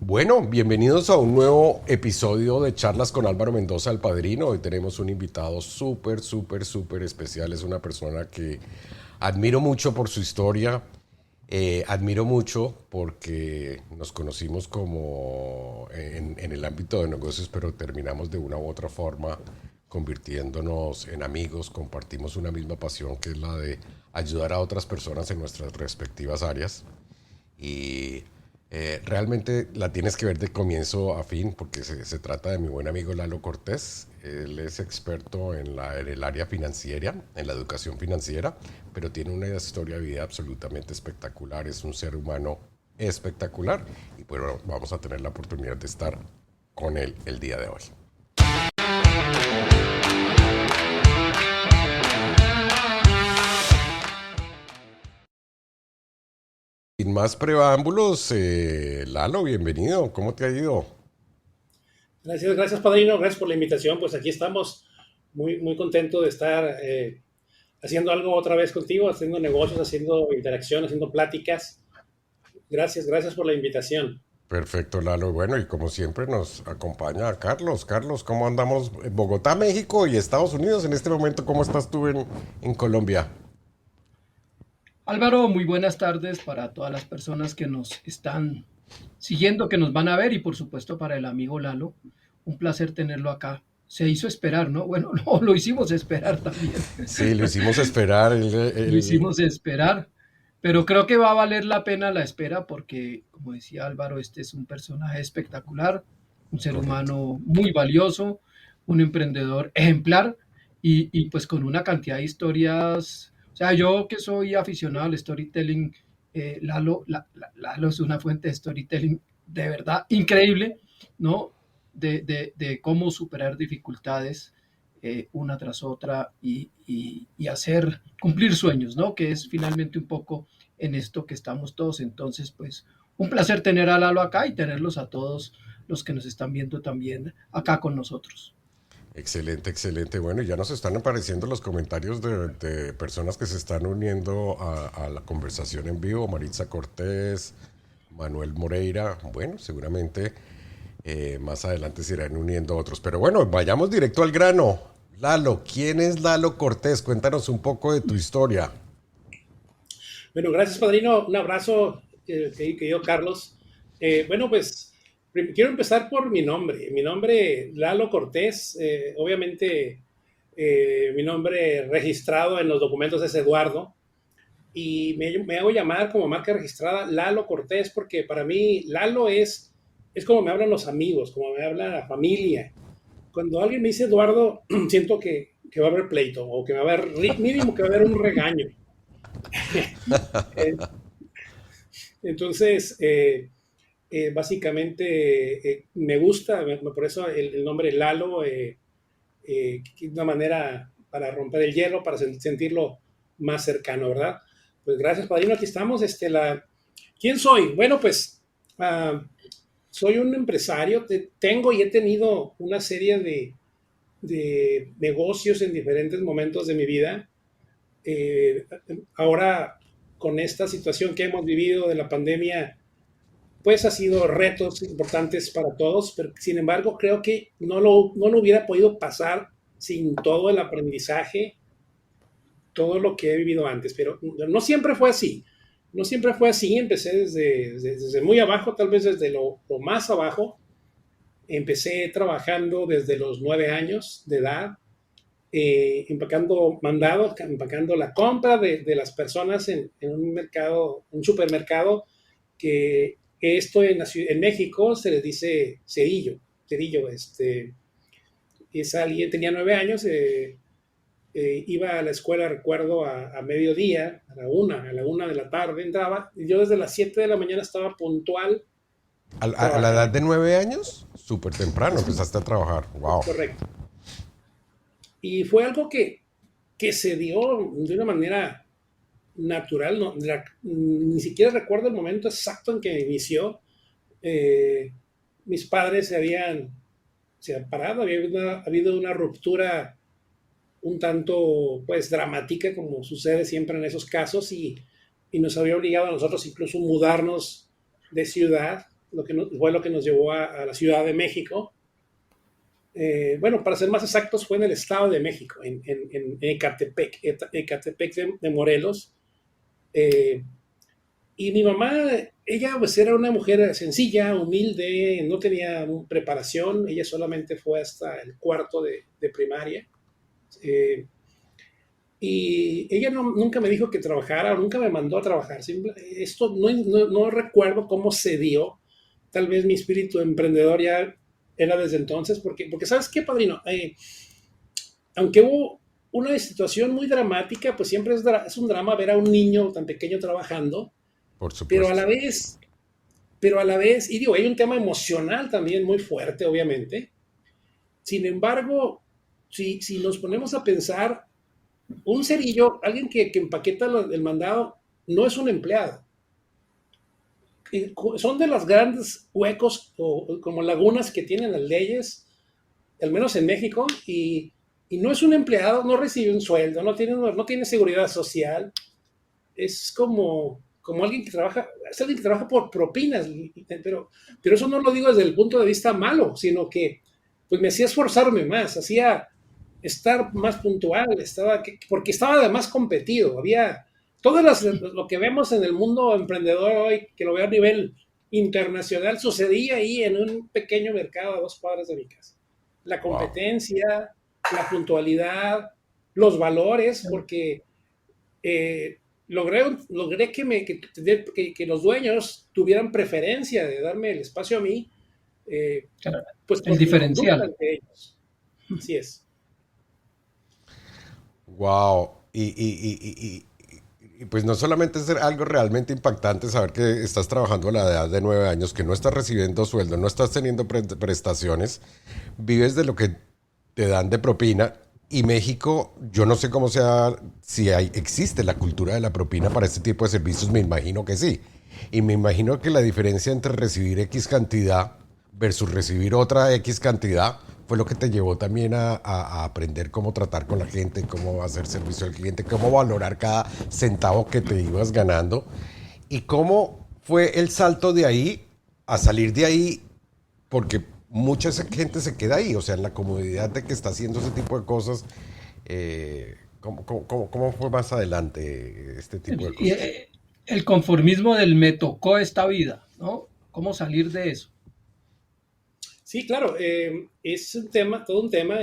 Bueno, bienvenidos a un nuevo episodio de Charlas con Álvaro Mendoza, el Padrino. Hoy tenemos un invitado súper especial. Es una persona que admiro mucho por su historia. Admiro mucho porque nos conocimos como en el ámbito de negocios, pero terminamos de una u otra forma convirtiéndonos en amigos. Compartimos una misma pasión que es la de ayudar a otras personas en nuestras respectivas áreas. Y realmente la tienes que ver de comienzo a fin porque se trata de mi buen amigo Lalo Cortés. Él es experto en el área financiera, en la educación financiera, pero tiene una historia de vida absolutamente espectacular. Es un ser humano espectacular y bueno, vamos a tener la oportunidad de estar con él el día de hoy. Sin más preámbulos, Lalo, bienvenido. ¿Cómo te ha ido? Gracias, gracias, padrino. Gracias por la invitación. Pues aquí estamos muy contento de estar haciendo algo otra vez contigo, haciendo negocios, haciendo interacción, haciendo pláticas. Gracias por la invitación. Perfecto, Lalo. Bueno, y como siempre nos acompaña Carlos. Carlos, ¿cómo andamos en Bogotá, México y Estados Unidos en este momento? ¿Cómo estás tú en Colombia? Álvaro, muy buenas tardes para todas las personas que nos están siguiendo, que nos van a ver y por supuesto para el amigo Lalo. Un placer tenerlo acá. Se hizo esperar, ¿no? Bueno, no, lo hicimos esperar también. Sí, lo hicimos esperar. Lo hicimos esperar, pero creo que va a valer la pena la espera porque, como decía Álvaro, este es un personaje espectacular, un ser Correcto. humano muy valioso, un emprendedor ejemplar y pues con una cantidad de historias. O sea, yo que soy aficionado al storytelling, Lalo es una fuente de storytelling de verdad increíble, ¿no? De cómo superar dificultades una tras otra y hacer cumplir sueños, ¿no? Que es finalmente un poco en esto que estamos todos. Entonces, pues, un placer tener a Lalo acá y tenerlos a todos los que nos están viendo también acá con nosotros. Excelente, excelente. Bueno, ya nos están apareciendo los comentarios de personas que se están uniendo a la conversación en vivo. Maritza Cortés, Manuel Moreira. Bueno, seguramente más adelante se irán uniendo otros. Pero bueno, vayamos directo al grano. Lalo, ¿quién es Lalo Cortés? Cuéntanos un poco de tu historia. Bueno, gracias, padrino. Un abrazo, querido Carlos. Bueno, pues quiero empezar por mi nombre. Mi nombre, Lalo Cortés. Obviamente, mi nombre registrado en los documentos es Eduardo. Y me hago llamar como marca registrada Lalo Cortés porque para mí Lalo es como me hablan los amigos, como me habla la familia. Cuando alguien me dice Eduardo, siento que va a haber pleito o que va a haber, mínimo que va a haber un regaño. Eh, entonces, básicamente me gusta, por eso el nombre Lalo, que es una manera para romper el hielo, para sentirlo más cercano, ¿verdad? Pues gracias, padrino, aquí estamos. ¿Quién soy? Bueno, pues soy un empresario, tengo y he tenido una serie de negocios en diferentes momentos de mi vida. Eh, Ahora, con esta situación que hemos vivido de la pandemia, pues ha sido retos importantes para todos, pero sin embargo creo que no lo hubiera podido pasar sin todo el aprendizaje, todo lo que he vivido antes, pero no siempre fue así. No siempre fue así, empecé desde muy abajo, tal vez desde lo más abajo. Empecé trabajando desde los 9 años de edad, empacando mandados, empacando la compra de las personas en un mercado, un supermercado, que esto en México se les dice cerillo. Cerillo, es alguien, tenía 9 años, iba a la escuela, recuerdo, a mediodía, a la una de la tarde entraba, y yo desde las 7 de la mañana estaba puntual A la edad trabajando. de 9 años, súper temprano Sí, empezaste a trabajar. es Wow. correcto. Y fue algo que se dio de una manera natural, no, ni siquiera recuerdo el momento exacto en que inició. Eh, Mis padres se habían parado, habido una ruptura un tanto pues dramática como sucede siempre en esos casos y nos había obligado a nosotros incluso mudarnos de ciudad. fue lo que nos llevó a la Ciudad de México. Bueno, para ser más exactos, fue en el Estado de México, en Ecatepec de Morelos. Y mi mamá, ella pues era una mujer sencilla, humilde, no tenía preparación, ella solamente fue hasta el cuarto de primaria. Eh, y ella nunca me dijo que trabajara, nunca me mandó a trabajar. Esto no recuerdo cómo se dio. Tal vez mi espíritu emprendedor ya era desde entonces, porque ¿sabes qué, padrino? Aunque hubo una situación muy dramática, pues siempre es un drama ver a un niño tan pequeño trabajando, Por pero a supuesto. la vez, pero a la vez, y digo, hay un tema emocional también muy fuerte, obviamente. Sin embargo, si nos ponemos a pensar, un cerillo, alguien que empaqueta el mandado, no es un empleado. Son de los grandes huecos o como lagunas que tienen las leyes, al menos en México, y no es un empleado, no recibe un sueldo, no tiene seguridad social, es como alguien que trabaja, es alguien que trabaja por propinas, pero eso no lo digo desde el punto de vista malo, sino que pues me hacía esforzarme más, hacía estar más puntual, porque estaba además competido, había lo que vemos en el mundo emprendedor hoy, que lo veo a nivel internacional, sucedía ahí en un pequeño mercado a 2 cuadras de mi casa. La Wow. competencia, la puntualidad, los valores, porque eh, logré que los dueños tuvieran preferencia de darme el espacio a mí, eh, pues El por mi conducta diferencial. ante ellos. Así es. Wow. Y pues no solamente es algo realmente impactante saber que estás trabajando a la edad de 9 años, que no estás recibiendo sueldo, no estás teniendo prestaciones, vives de lo que te dan de propina. Y México, yo no sé cómo sea, si existe la cultura de la propina para este tipo de servicios, me imagino que sí. Y me imagino que la diferencia entre recibir X cantidad versus recibir otra X cantidad fue lo que te llevó también a aprender cómo tratar con la gente, cómo hacer servicio al cliente, cómo valorar cada centavo que te ibas ganando. Y cómo fue el salto de ahí a salir de ahí, porque mucha gente se queda ahí, o sea, en la comodidad de que está haciendo ese tipo de cosas. ¿Cómo fue más adelante este tipo de Y, cosas? el conformismo del me tocó esta vida, ¿no? ¿Cómo salir de eso? Sí, claro, es un tema, todo un tema.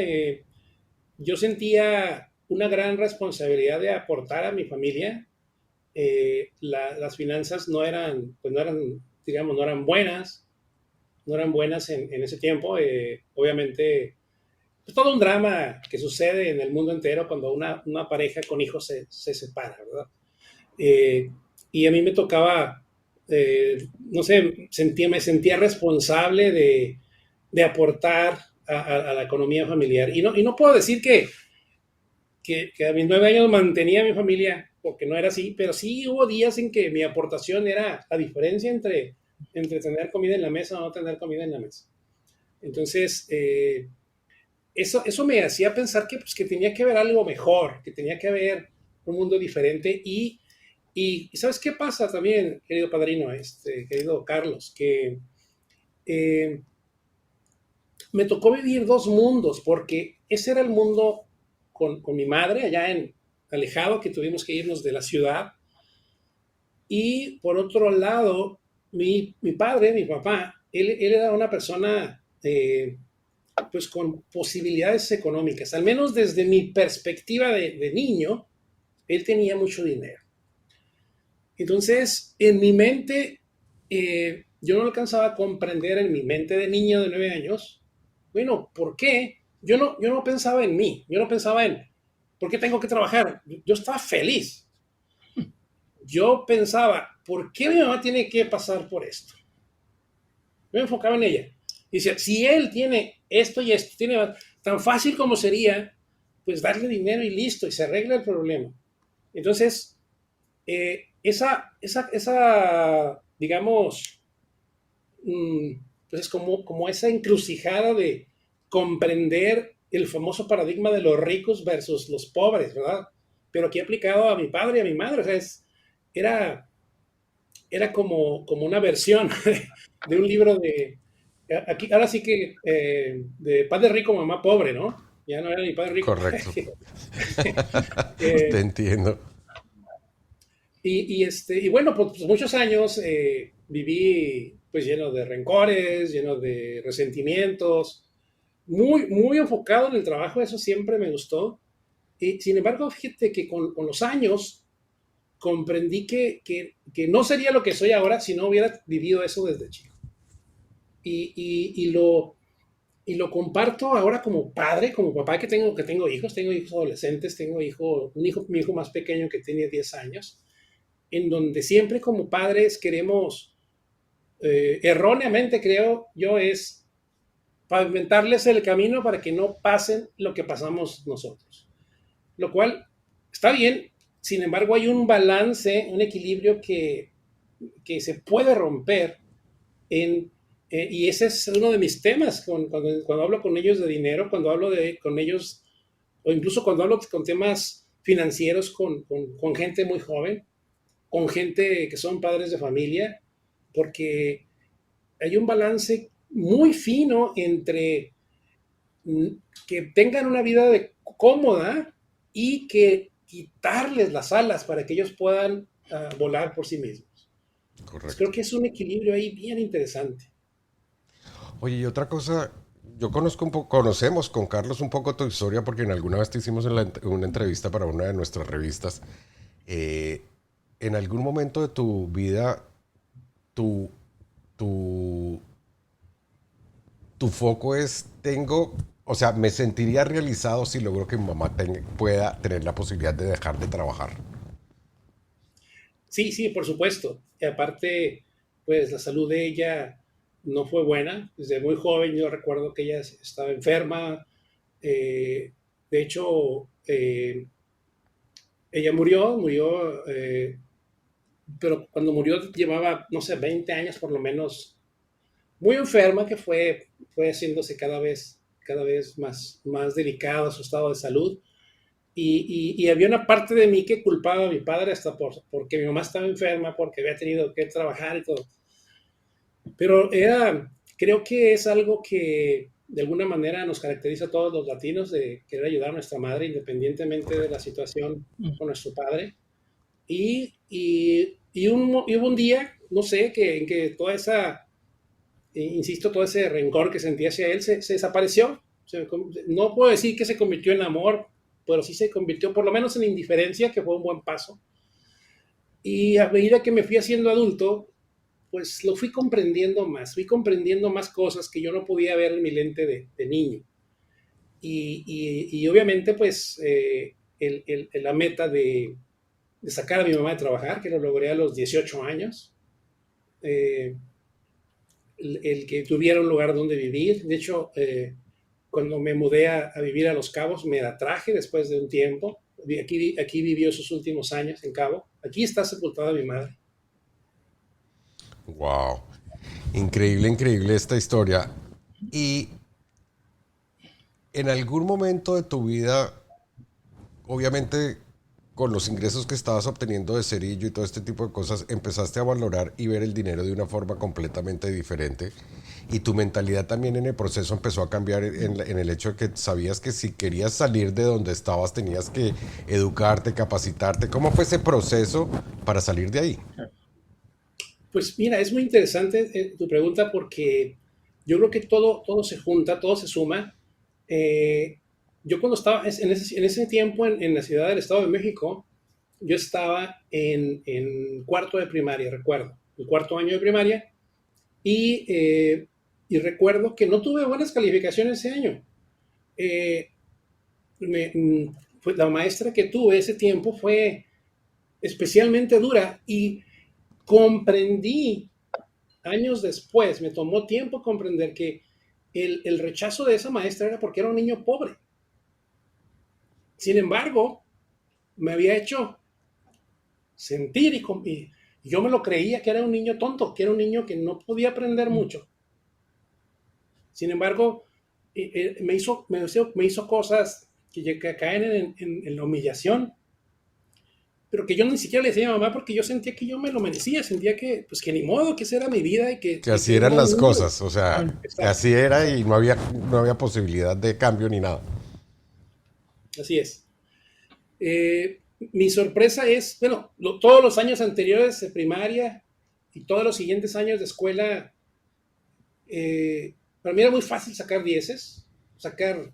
Yo sentía una gran responsabilidad de aportar a mi familia. Las finanzas pues no eran, digamos, no eran buenas en ese tiempo. Obviamente, es todo un drama que sucede en el mundo entero cuando una pareja con hijos se separa, ¿verdad? Eh, y a mí me tocaba, no sé, me sentía responsable de aportar a la economía familiar. Y no puedo decir que a mis 9 años mantenía a mi familia, porque no era así, pero sí hubo días en que mi aportación era la diferencia entre tener comida en la mesa o no tener comida en la mesa. Entonces, eso me hacía pensar que, pues, que tenía que haber algo mejor, que tenía que haber un mundo diferente. Y ¿sabes qué pasa también, querido padrino, querido Carlos? Que eh, me tocó vivir dos mundos, porque ese era el mundo con mi madre, allá alejado, que tuvimos que irnos de la ciudad. Y por otro lado, mi padre, mi papá, él era una persona pues con posibilidades económicas, al menos desde mi perspectiva de niño, él tenía mucho dinero. Entonces, en mi mente, yo no alcanzaba a comprender en mi mente de niño de 9 años, bueno, ¿por qué? Yo no pensaba en mí, yo no pensaba en, ¿por qué tengo que trabajar? Yo estaba feliz. Yo pensaba, ¿por qué mi mamá tiene que pasar por esto? Yo me enfocaba en ella. Dice, si él tiene esto y esto, tiene tan fácil como sería, pues darle dinero y listo, y se arregla el problema. Entonces, digamos, pues es como esa encrucijada de comprender el famoso paradigma de los ricos versus los pobres, ¿verdad? Pero aquí aplicado a mi padre y a mi madre, o sea, era era como una versión de un libro de, aquí, ahora sí que, de Padre Rico, Mamá Pobre, ¿no? Ya no era ni Padre Rico. Correcto. Te Eh, entiendo. y bueno, pues muchos años viví pues lleno de rencores, lleno de resentimientos, muy enfocado en el trabajo, eso siempre me gustó. Y sin embargo, fíjate que con los años comprendí que no sería lo que soy ahora si no hubiera vivido eso desde chico. Y, y, y, lo, y lo comparto ahora como padre, como papá tengo hijos adolescentes, mi hijo más pequeño que tiene 10 años, en donde siempre como padres queremos, erróneamente creo yo, es pavimentarles el camino para que no pasen lo que pasamos nosotros. Lo cual está bien, sin embargo hay un balance, un equilibrio que se puede romper en, y ese es uno de mis temas cuando hablo con ellos de dinero, cuando hablo con ellos, o incluso cuando hablo con temas financieros con gente muy joven, con gente que son padres de familia, porque hay un balance muy fino entre que tengan una vida cómoda y que quitarles las alas para que ellos puedan volar por sí mismos. Pues creo Correcto. que es un equilibrio ahí bien interesante. Oye, y otra cosa, yo conozco un poco, conocemos con Carlos un poco tu historia porque en alguna vez te hicimos una entrevista para una de nuestras revistas. Eh, en algún momento de tu vida, tu, tu, tu foco es, o sea, me sentiría realizado si logro que mi mamá pueda tener la posibilidad de dejar de trabajar. Sí, sí, por supuesto. Y aparte, pues la salud de ella no fue buena. Desde muy joven yo recuerdo que ella estaba enferma. Eh, de hecho, ella murió, pero cuando murió llevaba, no sé, 20 años por lo menos, muy enferma, que fue haciéndose cada vez más delicado su estado de salud. Y había una parte de mí que culpaba a mi padre hasta porque mi mamá estaba enferma, porque había tenido que trabajar y todo. Pero creo que es algo que de alguna manera nos caracteriza a todos los latinos de querer ayudar a nuestra madre independientemente de la situación Mm. con nuestro padre. Y hubo un día, no sé, en que toda esa, insisto, todo ese rencor que sentía hacia él se desapareció. No puedo decir que se convirtió en amor, pero sí se convirtió por lo menos en indiferencia, que fue un buen paso. Y a medida que me fui haciendo adulto, pues lo fui comprendiendo más cosas que yo no podía ver en mi lente de niño. Y obviamente, pues, la meta de sacar a mi mamá de trabajar, que lo logré a los 18 años, eh, el que tuviera un lugar donde vivir. De hecho, cuando me mudé a vivir a Los Cabos, me la traje después de un tiempo. Aquí vivió sus últimos años en Cabo. Aquí está sepultada mi madre. Wow. Increíble, increíble esta historia. Y en algún momento de tu vida, obviamente con los ingresos que estabas obteniendo de cerillo y todo este tipo de cosas, empezaste a valorar y ver el dinero de una forma completamente diferente. Y tu mentalidad también en el proceso empezó a cambiar en el hecho de que sabías que si querías salir de donde estabas tenías que educarte, capacitarte. ¿Cómo fue ese proceso para salir de ahí? Pues mira, es muy interesante tu pregunta porque yo creo que todo se junta, todo se suma. Eh, yo cuando estaba en ese tiempo en la ciudad del Estado de México, yo estaba en cuarto de primaria, recuerdo, el cuarto año de primaria, y, eh, y recuerdo que no tuve buenas calificaciones ese año. Eh, la maestra que tuve ese tiempo fue especialmente dura y comprendí años después, me tomó tiempo comprender que el rechazo de esa maestra era porque era un niño pobre. Sin embargo, me había hecho sentir y yo me lo creía que era un niño tonto, que era un niño que no podía aprender Mm. mucho. Sin embargo, me hizo cosas que caen en la humillación. pero que yo ni siquiera le decía a mamá porque yo sentía que yo me lo merecía, sentía que, pues que ni modo, que esa era mi vida y Que así que eran no, las cosas, o sea, que exacto, así era y no había posibilidad de cambio ni nada. así es. Mi sorpresa es, bueno, todos los años anteriores de primaria y todos los siguientes años de escuela, para mí era muy fácil sacar dieces, sacar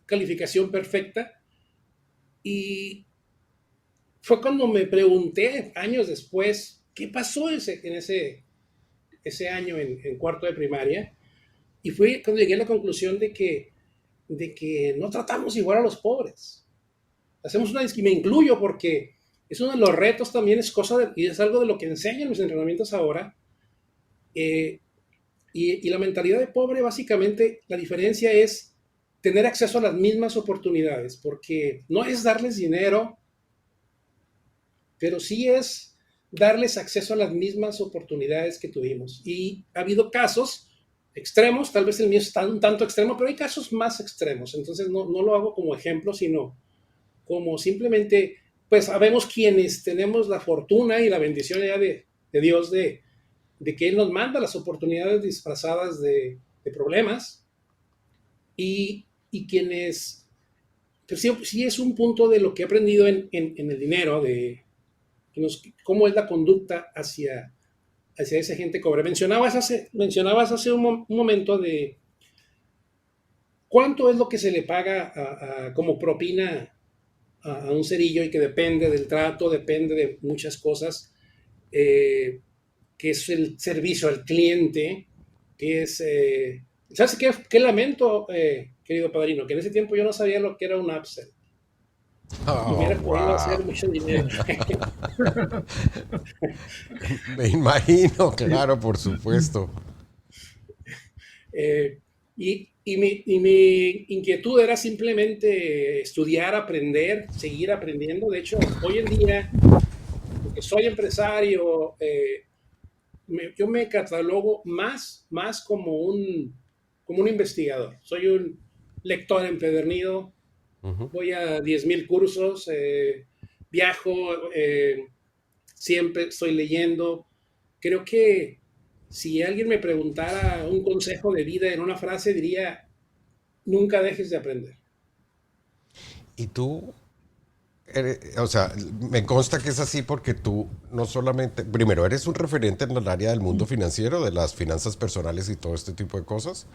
calificación perfecta. Y fue cuando me pregunté años después, ¿qué pasó ese año en cuarto de primaria? Y fue cuando llegué a la conclusión de que no tratamos igual a los pobres. Hacemos una y me incluyo porque es uno de los retos también, y es algo de lo que enseñan los entrenamientos ahora. Eh, y la mentalidad de pobre, básicamente, la diferencia es tener acceso a las mismas oportunidades, porque no es darles dinero, pero sí es darles acceso a las mismas oportunidades que tuvimos. Y ha habido casos extremos, tal vez el mío está un tanto extremo, pero hay casos más extremos. Entonces no lo hago como ejemplo, sino como simplemente, pues sabemos quienes tenemos la fortuna y la bendición ya de Dios de que Él nos manda las oportunidades disfrazadas de problemas y quienes, pues sí es un punto de lo que he aprendido en el dinero, cómo es la conducta hacia esa gente pobre. Mencionabas hace un momento de cuánto es lo que se le paga como propina a un cerillo y que depende del trato, depende de muchas cosas, que es el servicio al cliente, que es... ¿Sabes qué lamento, querido padrino? Que en ese tiempo yo no sabía lo que era un upsell y Oh, hubiera podido wow. hacer mucho dinero. Me imagino, claro, por supuesto. Eh, y mi inquietud era simplemente estudiar, aprender, seguir aprendiendo. De hecho, hoy en día, porque soy empresario, yo me catalogo más como un investigador. Soy un lector empedernido, Ujú. voy a 10,000 cursos, viajo, siempre estoy leyendo. Creo que si alguien me preguntara un consejo de vida en una frase, diría, nunca dejes de aprender. Y tú, o sea, me consta que es así porque tú no solamente, primero, eres un referente en el área del mundo financiero, de las finanzas personales y todo este tipo de cosas.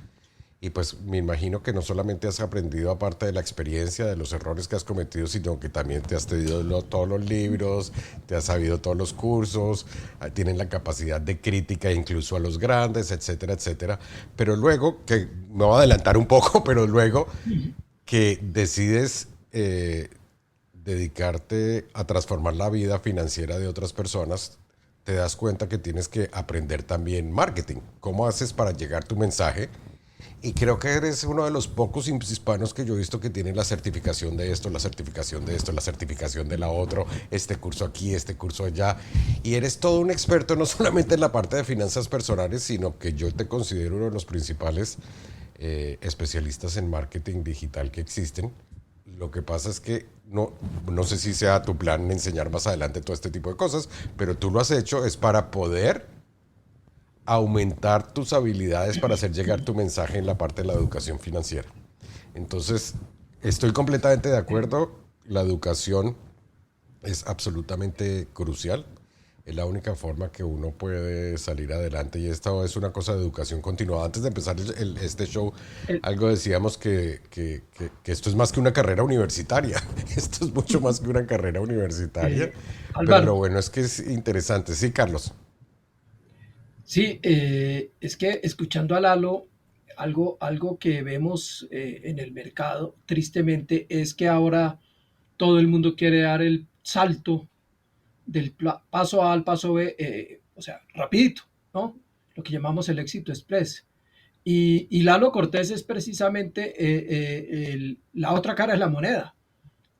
Y pues me imagino que no solamente has aprendido aparte de la experiencia, de los errores que has cometido, sino que también te has leído todos los libros, te has sabido todos los cursos, tienen la capacidad de crítica incluso a los grandes, etcétera, etcétera. Pero luego, que me voy a adelantar un poco, pero luego que decides dedicarte a transformar la vida financiera de otras personas, te das cuenta que tienes que aprender también marketing. ¿Cómo haces para llegar tu mensaje? Y creo que eres uno de los pocos hispanos que yo he visto que tienen la certificación de esto, la certificación de esto, la certificación de la otro, este curso aquí, este curso allá. Y eres todo un experto no solamente en la parte de finanzas personales, sino que yo te considero uno de los principales especialistas en marketing digital que existen. Lo que pasa es que no sé si sea tu plan enseñar más adelante todo este tipo de cosas, pero tú lo has hecho es para poder aumentar tus habilidades para hacer llegar tu mensaje en la parte de la educación financiera. Entonces, estoy completamente de acuerdo. La educación es absolutamente crucial. Es la única forma que uno puede salir adelante y esto es una cosa de educación continuada. Antes de empezar este show, El- algo decíamos que esto es más que una carrera universitaria. Esto es mucho más que una carrera universitaria, eh, pero lo Álvaro, bueno es que es interesante. Sí, Carlos. sí, es que escuchando a Lalo, algo que vemos en el mercado, tristemente, es que ahora todo el mundo quiere dar el salto del paso A al paso B, o sea, rapidito, ¿no? Lo que llamamos el éxito express. Y Lalo Cortés es precisamente la otra cara de la moneda,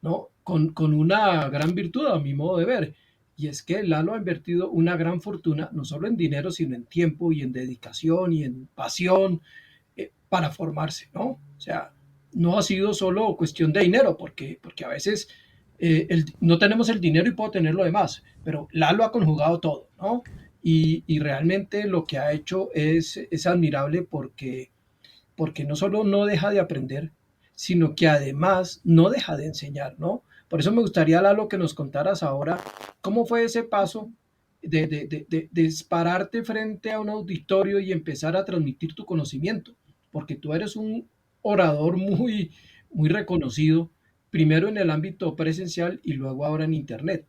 ¿no? Con una gran virtud, a mi modo de ver, y es que Lalo ha invertido una gran fortuna, no solo en dinero, sino en tiempo y en dedicación y en pasión para formarse, ¿no? O sea, no ha sido solo cuestión de dinero, porque a veces no tenemos el dinero y puedo tener lo demás, pero Lalo ha conjugado todo, ¿no? Y realmente lo que ha hecho es admirable porque no solo no deja de aprender, sino que además no deja de enseñar, ¿no? Por eso me gustaría, Lalo, que nos contaras ahora cómo fue ese paso de pararte frente a un auditorio y empezar a transmitir tu conocimiento, porque tú eres un orador muy reconocido, primero en el ámbito presencial y luego ahora en Internet.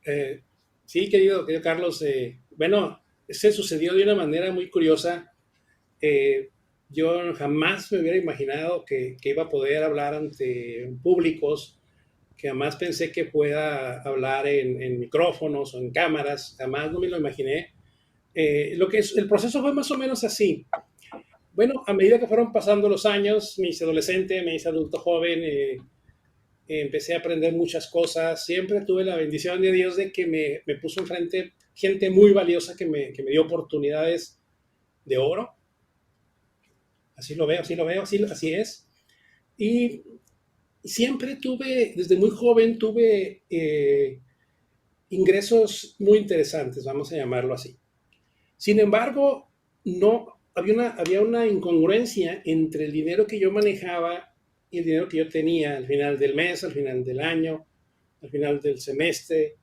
Eh, sí, querido Carlos, bueno, se sucedió de una manera muy curiosa. Eh, yo jamás me hubiera imaginado que iba a poder hablar ante públicos, que jamás pensé que pueda hablar en micrófonos o en cámaras, jamás no me lo imaginé. El proceso fue más o menos así. Bueno, a medida que fueron pasando los años, me hice adolescente, me hice adulto joven, empecé a aprender muchas cosas. Siempre tuve la bendición de Dios de que me puso enfrente gente muy valiosa que me dio oportunidades de oro. Así lo veo, así lo veo, así es. Y siempre tuve, desde muy joven, tuve ingresos muy interesantes, vamos a llamarlo así. Sin embargo, no había una incongruencia entre el dinero que yo manejaba y el dinero que yo tenía al final del mes, al final del año, al final del semestre.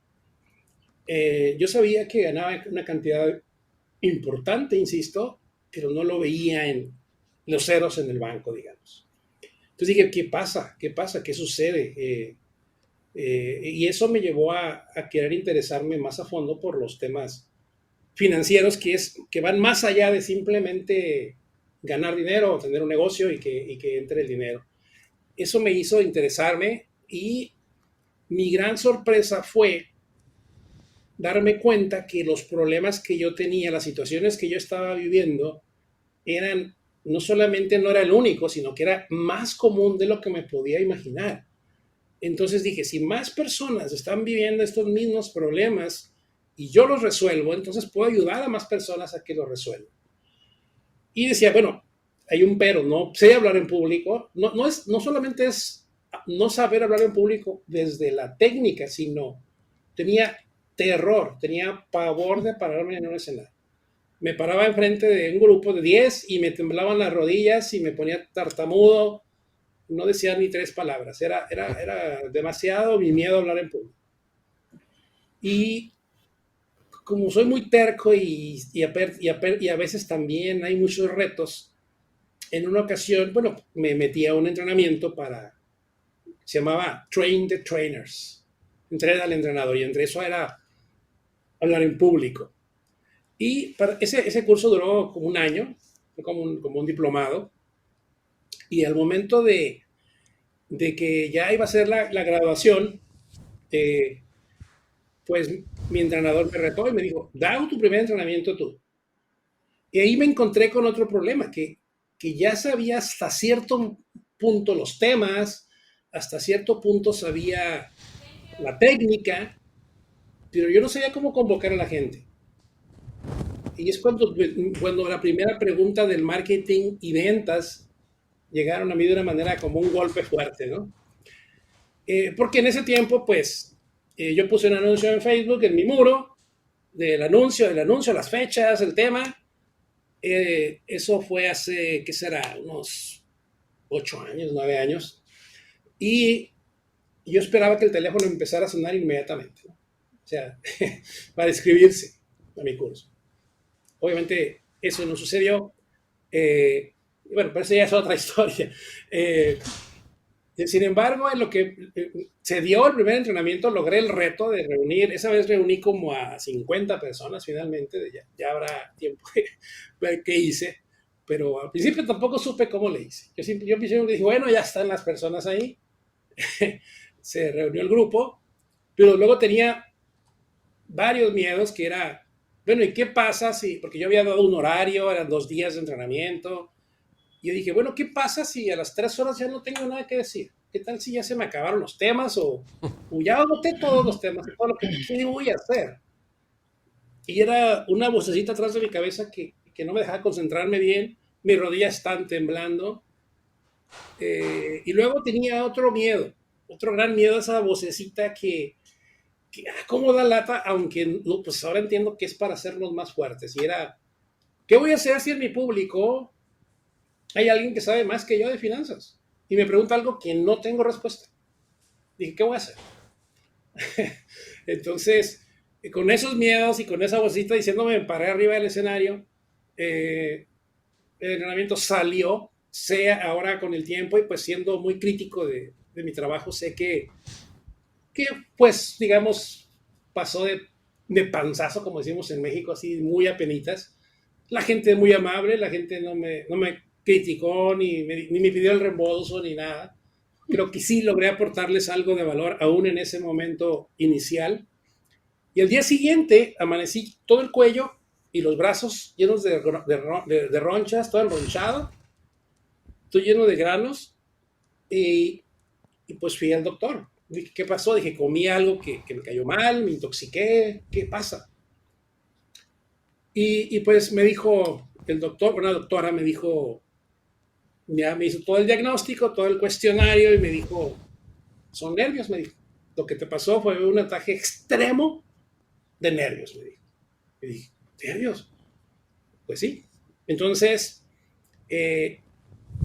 Yo sabía que ganaba una cantidad importante, insisto, pero no lo veía en los ceros en el banco, digamos. Entonces dije, ¿qué pasa? ¿Qué pasa? ¿Qué sucede? Y eso me llevó a querer interesarme más a fondo por los temas financieros que van más allá de simplemente ganar dinero o tener un negocio y que entre el dinero. Eso me hizo interesarme y mi gran sorpresa fue darme cuenta que los problemas que yo tenía, las situaciones que yo estaba viviendo, eran, no solamente no era el único, sino que era más común de lo que me podía imaginar. Entonces dije, si más personas están viviendo estos mismos problemas y yo los resuelvo, entonces puedo ayudar a más personas a que los resuelvan. Y decía, bueno, hay un pero, no sé hablar en público, no solamente es no saber hablar en público desde la técnica, sino tenía terror, tenía pavor de pararme en un escenario. Me paraba enfrente de un grupo de 10 y me temblaban las rodillas y me ponía tartamudo, no decía ni 3 palabras, era demasiado mi miedo a hablar en público. Y como soy muy terco y a veces también hay muchos retos, en una ocasión, bueno, me metí a un entrenamiento se llamaba Train the Trainers, entrena al entrenador, y entre eso era hablar en público. Y ese curso duró como un año, fue como un diplomado, y al momento de que ya iba a ser la graduación, pues mi entrenador me retó y me dijo, da tu primer entrenamiento tú. Y ahí me encontré con otro problema, que ya sabía hasta cierto punto los temas, hasta cierto punto sabía la técnica, pero yo no sabía cómo convocar a la gente. Y es cuando la primera pregunta del marketing y ventas llegaron a mí de una manera como un golpe fuerte, ¿no? Porque en ese tiempo, pues, yo puse un anuncio en Facebook, en mi muro, del anuncio, las fechas, el tema. Eso fue hace, ¿qué será? Unos 8 años, 9 años. Y yo esperaba que el teléfono empezara a sonar inmediatamente, ¿no? O sea, para inscribirse a mi curso. Obviamente, eso no sucedió. Bueno, pero eso ya es otra historia. Sin embargo, en lo que se dio el primer entrenamiento, logré el reto de reunir, esa vez reuní como a 50 personas finalmente, ya habrá tiempo de ver qué hice, pero al principio tampoco supe cómo le hice. Yo dije, bueno, ya están las personas ahí, se reunió el grupo, pero luego tenía varios miedos que era, bueno, ¿y qué pasa si, porque yo había dado un horario, eran 2 días de entrenamiento, y yo dije, bueno, ¿qué pasa si a las 3 horas ya no tengo nada que decir? ¿Qué tal si ya se me acabaron los temas o ya agoté todos los temas, todo lo que ¿qué voy a hacer? Y era una vocecita atrás de mi cabeza que no me dejaba concentrarme bien, mis rodillas están temblando. Y luego tenía otro miedo, otro gran miedo, esa vocecita cómo da lata, aunque pues ahora entiendo que es para hacernos más fuertes. Y era, ¿qué voy a hacer si en mi público hay alguien que sabe más que yo de finanzas? Y me pregunta algo que no tengo respuesta. Dije, ¿qué voy a hacer? Entonces, con esos miedos y con esa vocecita diciéndome, me paré arriba del escenario, el entrenamiento salió, sé ahora con el tiempo y pues siendo muy crítico de mi trabajo, sé que pues digamos pasó de panzazo, como decimos en México, así muy apenitas. La gente muy amable, la gente no me criticó ni me pidió el reembolso ni nada. Creo que sí logré aportarles algo de valor aún en ese momento inicial. Y el día siguiente amanecí todo el cuello y los brazos llenos de ronchas, todo enronchado, todo lleno de granos. Y pues fui al doctor. Dije, ¿qué pasó? Dije, comí algo que me cayó mal, me intoxiqué, ¿qué pasa? Y pues me dijo el doctor, una doctora me dijo, ya me hizo todo el diagnóstico, todo el cuestionario y me dijo, son nervios, me dijo. Lo que te pasó fue un ataque extremo de nervios, me dijo. Y dije, ¿nervios? Pues sí. Entonces,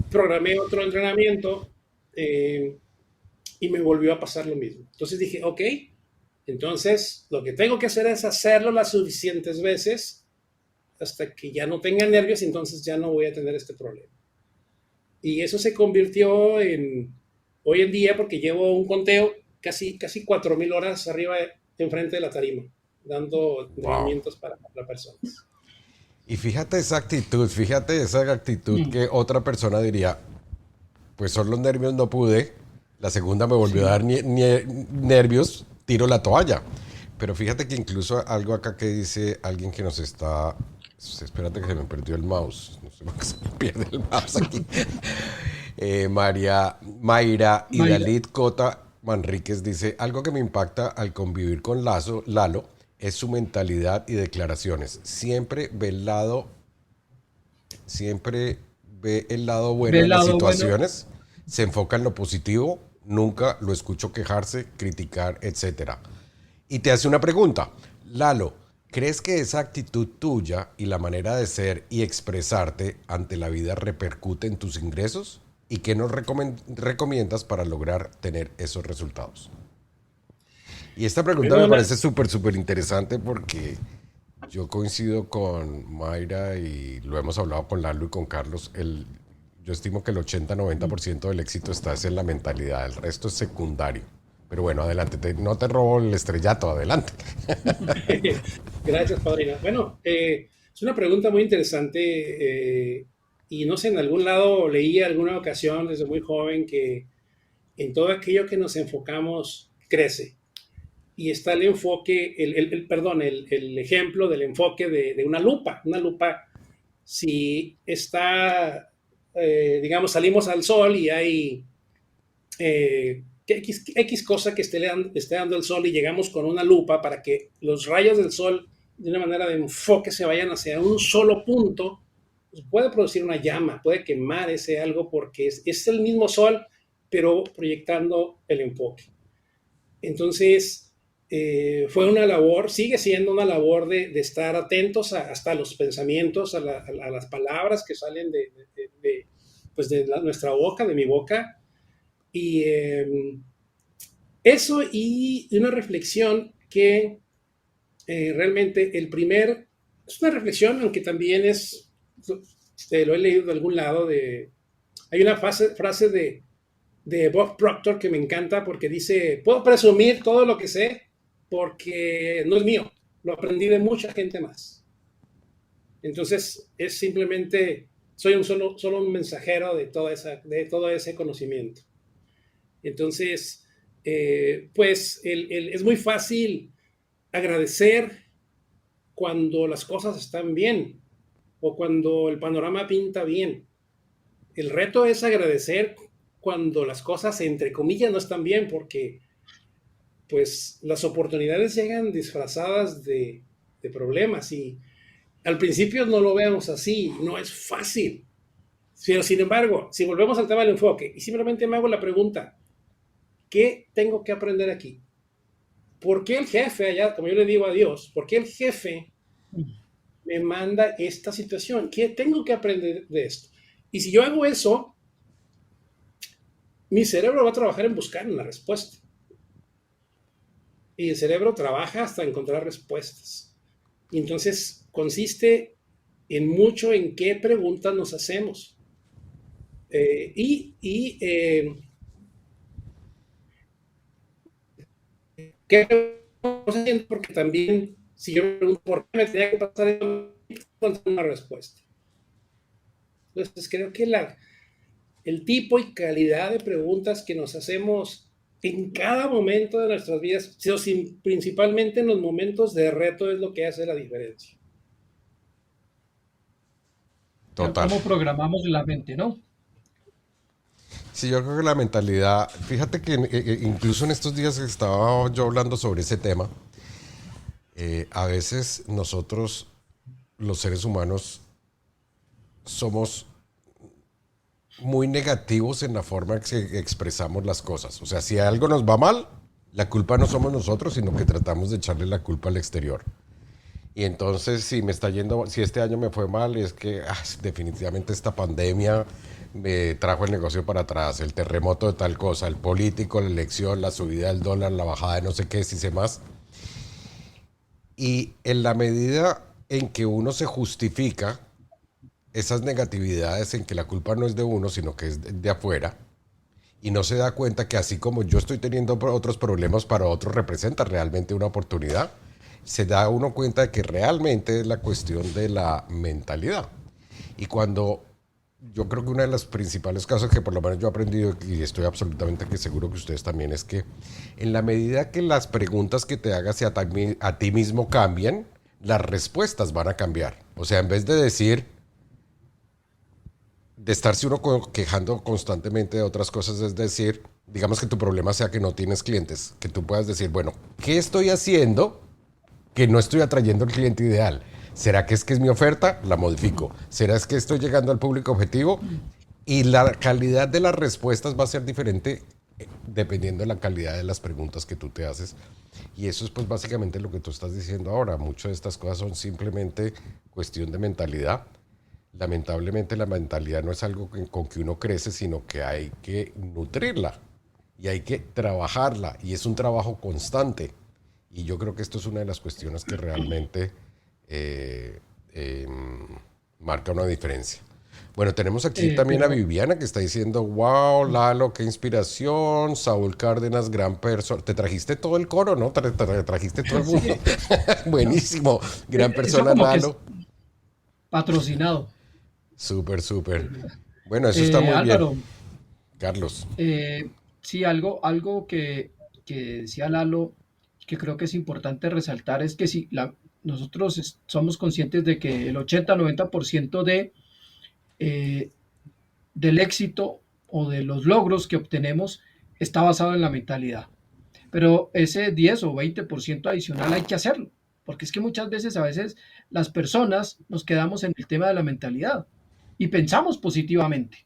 programé otro entrenamiento y me volvió a pasar lo mismo. Entonces dije, ok, entonces lo que tengo que hacer es hacerlo las suficientes veces hasta que ya no tenga nervios y entonces ya no voy a tener este problema. Y eso se convirtió en, hoy en día, porque llevo un conteo casi 4,000 horas arriba enfrente de la tarima, dando entrenamientos para personas. Y fíjate esa actitud que otra persona diría, pues son los nervios, no pude, la segunda me volvió a dar nervios, tiro la toalla. Pero fíjate que incluso algo acá que dice alguien que nos está... Espérate que se me perdió el mouse. No sé por qué se me pierde el mouse aquí. Mayra Idalit Cota Manríquez dice, algo que me impacta al convivir con Lalo es su mentalidad y declaraciones. Siempre ve el lado bueno de las situaciones, se enfoca en lo positivo, nunca lo escucho quejarse, criticar, etc. Y te hace una pregunta, Lalo, ¿crees que esa actitud tuya y la manera de ser y expresarte ante la vida repercute en tus ingresos? ¿Y qué nos recomiendas para lograr tener esos resultados? Y esta pregunta me parece súper interesante porque yo coincido con Mayra y lo hemos hablado con Lalo y con Carlos. Yo estimo que el 80-90% del éxito está en la mentalidad, el resto es secundario. Pero bueno, adelante, no te robo el estrellato, adelante. Gracias, padrino. Bueno, es una pregunta muy interesante y no sé, en algún lado leí alguna ocasión desde muy joven que en todo aquello que nos enfocamos crece. Y está el enfoque, el ejemplo del enfoque de una lupa. Una lupa, si está, digamos, salimos al sol y hay X cosa que esté dando el sol y llegamos con una lupa para que los rayos del sol de una manera de enfoque se vayan hacia un solo punto, pues puede producir una llama, puede quemar ese algo porque es el mismo sol, pero proyectando el enfoque. Entonces, fue una labor, sigue siendo una labor de estar atentos hasta los pensamientos, a las palabras que salen pues de nuestra boca, de mi boca. Y eso y una reflexión que realmente es una reflexión, aunque también lo he leído de algún lado, hay una frase de Bob Proctor que me encanta porque dice, puedo presumir todo lo que sé porque no es mío, lo aprendí de mucha gente más. Entonces es simplemente, soy solo un mensajero de todo ese conocimiento. Entonces, pues es muy fácil agradecer cuando las cosas están bien o cuando el panorama pinta bien. El reto es agradecer cuando las cosas, entre comillas, no están bien, porque pues las oportunidades llegan disfrazadas de problemas y al principio no lo vemos así, no es fácil. Pero sin embargo, si volvemos al tema del enfoque y simplemente me hago la pregunta, ¿qué tengo que aprender aquí? ¿Por qué el jefe allá, como yo le digo a Dios, por qué el jefe me manda esta situación? ¿Qué tengo que aprender de esto? Y si yo hago eso, mi cerebro va a trabajar en buscar una respuesta. Y el cerebro trabaja hasta encontrar respuestas. Y entonces consiste en mucho en qué preguntas nos hacemos. ¿Qué estamos haciendo? Porque también, si yo me pregunto por qué me tenía que pasar eso, encontrar una respuesta. Entonces, creo que el tipo y calidad de preguntas que nos hacemos en cada momento de nuestras vidas, principalmente en los momentos de reto, es lo que hace la diferencia. Total. ¿Cómo programamos la mente, no? Sí, yo creo que la mentalidad, fíjate que incluso en estos días que estaba yo hablando sobre ese tema, a veces nosotros, los seres humanos, somos muy negativos en la forma que expresamos las cosas. O sea, si algo nos va mal, la culpa no somos nosotros, sino que tratamos de echarle la culpa al exterior. Y entonces, si me está yendo, si este año me fue mal, es que definitivamente esta pandemia me trajo el negocio para atrás, el terremoto de tal cosa, el político, la elección, la subida del dólar, la bajada de no sé qué, si sé más. Y en la medida en que uno se justifica esas negatividades, en que la culpa no es de uno, sino que es de afuera, y no se da cuenta que así como yo estoy teniendo otros problemas, para otros representa realmente una oportunidad, se da uno cuenta de que realmente es la cuestión de la mentalidad. Y cuando yo creo que una de las principales cosas que por lo menos yo he aprendido, y estoy absolutamente seguro que ustedes también, es que en la medida que las preguntas que te hagas a ti mismo cambien, las respuestas van a cambiar. O sea, en vez de decir, de estarse uno quejando constantemente de otras cosas, es decir, digamos que tu problema sea que no tienes clientes, que tú puedas decir, bueno, ¿qué estoy haciendo que no estoy atrayendo al cliente ideal? ¿Será que es mi oferta? La modifico. ¿Será que estoy llegando al público objetivo? Y la calidad de las respuestas va a ser diferente dependiendo de la calidad de las preguntas que tú te haces. Y eso es pues básicamente lo que tú estás diciendo ahora. Muchas de estas cosas son simplemente cuestión de mentalidad. Lamentablemente la mentalidad no es algo con que uno crece, sino que hay que nutrirla y hay que trabajarla. Y es un trabajo constante. Y yo creo que esto es una de las cuestiones que realmente marca una diferencia. Bueno, tenemos aquí también a Viviana que está diciendo, wow, Lalo, qué inspiración, Saúl Cárdenas, gran persona. Te trajiste todo el coro, ¿no? Trajiste todo el mundo. Sí. Buenísimo, gran persona, Lalo. Patrocinado. Súper, súper. Bueno, eso está muy Álvaro, bien. Carlos. Sí, algo que decía Lalo, que creo que es importante resaltar, es que si nosotros somos conscientes de que el 80-90% del éxito o de los logros que obtenemos está basado en la mentalidad. Pero ese 10 o 20% adicional hay que hacerlo, porque es que muchas veces, las personas nos quedamos en el tema de la mentalidad y pensamos positivamente,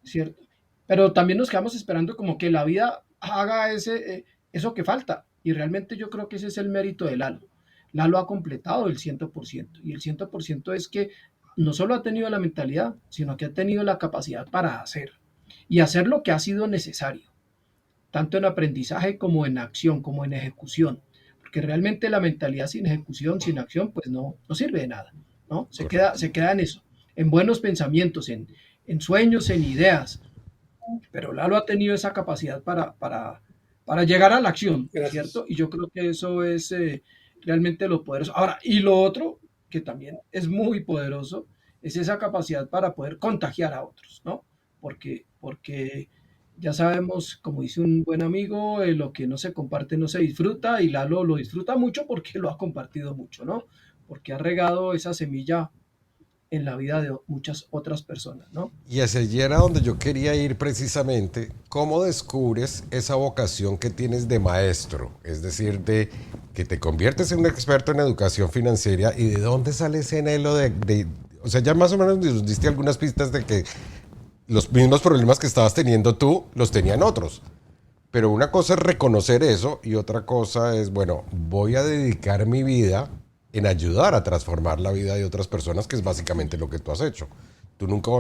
¿cierto? Pero también nos quedamos esperando como que la vida haga eso que falta. Y realmente yo creo que ese es el mérito de Lalo. Lalo ha completado el 100%. Y el 100% es que no solo ha tenido la mentalidad, sino que ha tenido la capacidad para hacer. Y hacer lo que ha sido necesario. Tanto en aprendizaje como en acción, como en ejecución. Porque realmente la mentalidad sin ejecución, sin acción, pues no sirve de nada, ¿no? Se queda en eso. En buenos pensamientos, en sueños, en ideas. Pero Lalo ha tenido esa capacidad para llegar a la acción, ¿cierto? Y yo creo que eso es realmente lo poderoso. Ahora, y lo otro, que también es muy poderoso, es esa capacidad para poder contagiar a otros, ¿no? Porque ya sabemos, como dice un buen amigo, lo que no se comparte no se disfruta, y Lalo lo disfruta mucho porque lo ha compartido mucho, ¿no? Porque ha regado esa semilla en la vida de muchas otras personas, ¿no? Y hacia allí era donde yo quería ir precisamente. ¿Cómo descubres esa vocación que tienes de maestro? Es decir, de que te conviertes en un experto en educación financiera, y de dónde sale ese anhelo o sea, ya más o menos nos diste algunas pistas de que los mismos problemas que estabas teniendo tú los tenían otros. Pero una cosa es reconocer eso y otra cosa es, bueno, voy a dedicar mi vida en ayudar a transformar la vida de otras personas, que es básicamente lo que tú has hecho. Tú nunca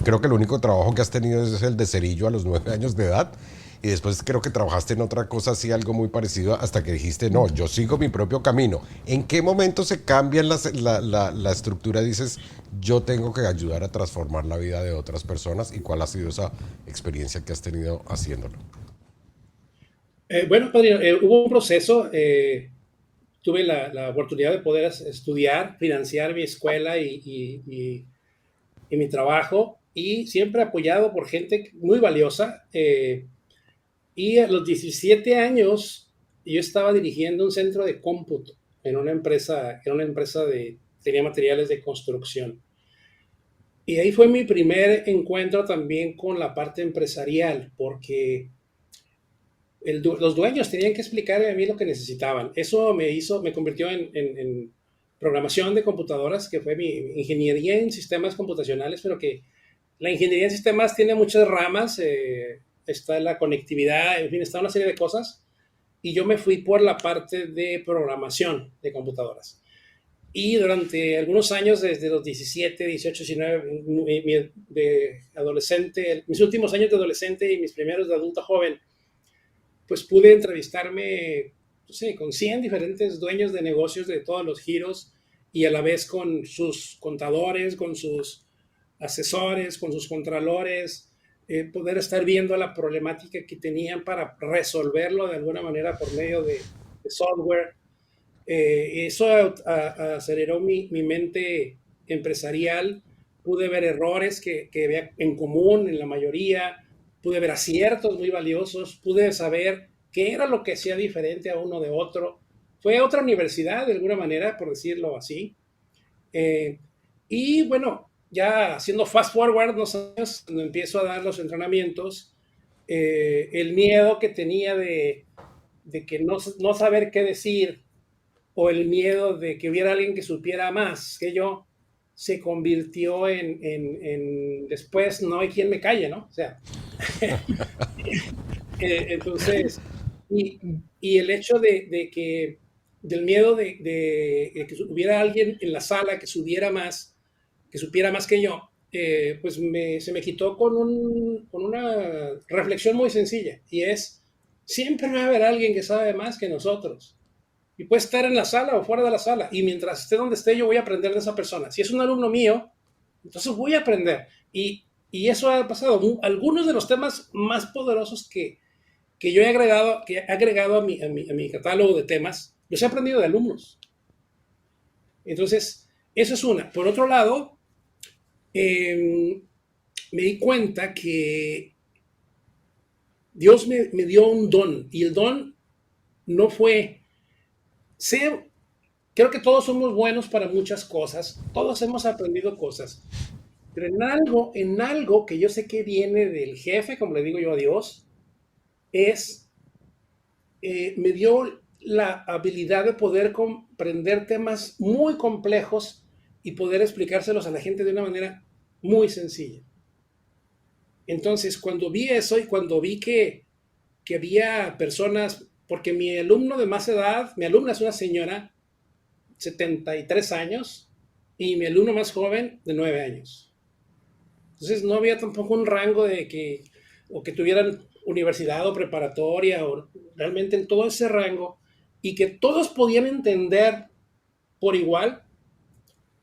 creo que el único trabajo que has tenido es el de cerillo a los 9 años de edad. Y después creo que trabajaste en otra cosa así, algo muy parecido, hasta que dijiste, no, yo sigo mi propio camino. ¿En qué momento se cambia la estructura? Dices, yo tengo que ayudar a transformar la vida de otras personas. ¿Y cuál ha sido esa experiencia que has tenido haciéndolo? Bueno, padrino, hubo un proceso. Tuve la oportunidad de poder estudiar, financiar mi escuela y mi trabajo, y siempre apoyado por gente muy valiosa. Y a los 17 años yo estaba dirigiendo un centro de cómputo tenía materiales de construcción. Y ahí fue mi primer encuentro también con la parte empresarial, porque los dueños tenían que explicarme a mí lo que necesitaban. Eso me convirtió en programación de computadoras, que fue mi ingeniería en sistemas computacionales, pero que la ingeniería en sistemas tiene muchas ramas, está la conectividad, en fin, está una serie de cosas, y yo me fui por la parte de programación de computadoras. Y durante algunos años, desde los 17, 18, 19, de adolescente, mis últimos años de adolescente y mis primeros de adulto joven, pues pude entrevistarme, no sé, con 100 diferentes dueños de negocios de todos los giros, y a la vez con sus contadores, con sus asesores, con sus contralores, poder estar viendo la problemática que tenían para resolverlo de alguna manera por medio de software. Eso aceleró mi mente empresarial. Pude ver errores que había en común en la mayoría, pude ver aciertos muy valiosos, pude saber qué era lo que hacía diferente a uno de otro. Fue otra universidad, de alguna manera, por decirlo así. Y bueno, ya haciendo fast forward unos años, cuando empiezo a dar los entrenamientos, el miedo que tenía de que no saber qué decir, o el miedo de que hubiera alguien que supiera más que yo, se convirtió en después no hay quien me calle, ¿no? O sea, entonces, y el hecho de que, del miedo de que hubiera alguien en la sala que supiera más que yo, pues se me quitó con una reflexión muy sencilla, y es, siempre va a haber alguien que sabe más que nosotros. Y puede estar en la sala o fuera de la sala. Y mientras esté donde esté, yo voy a aprender de esa persona. Si es un alumno mío, entonces voy a aprender. Y eso ha pasado. Algunos de los temas más poderosos que yo he agregado a mi catálogo de temas, los he aprendido de alumnos. Entonces, eso es una. Por otro lado, me di cuenta que Dios me dio un don. Y el don no fue... Creo que todos somos buenos para muchas cosas, todos hemos aprendido cosas, pero en algo que yo sé que viene del jefe, como le digo yo a Dios, me dio la habilidad de poder comprender temas muy complejos y poder explicárselos a la gente de una manera muy sencilla. Entonces, cuando vi eso y cuando vi que había personas, porque mi alumno de más edad, mi alumna es una señora, 73 años, y mi alumno más joven, de 9 años. Entonces no había tampoco un rango de que tuvieran universidad o preparatoria, o realmente en todo ese rango, y que todos podían entender por igual.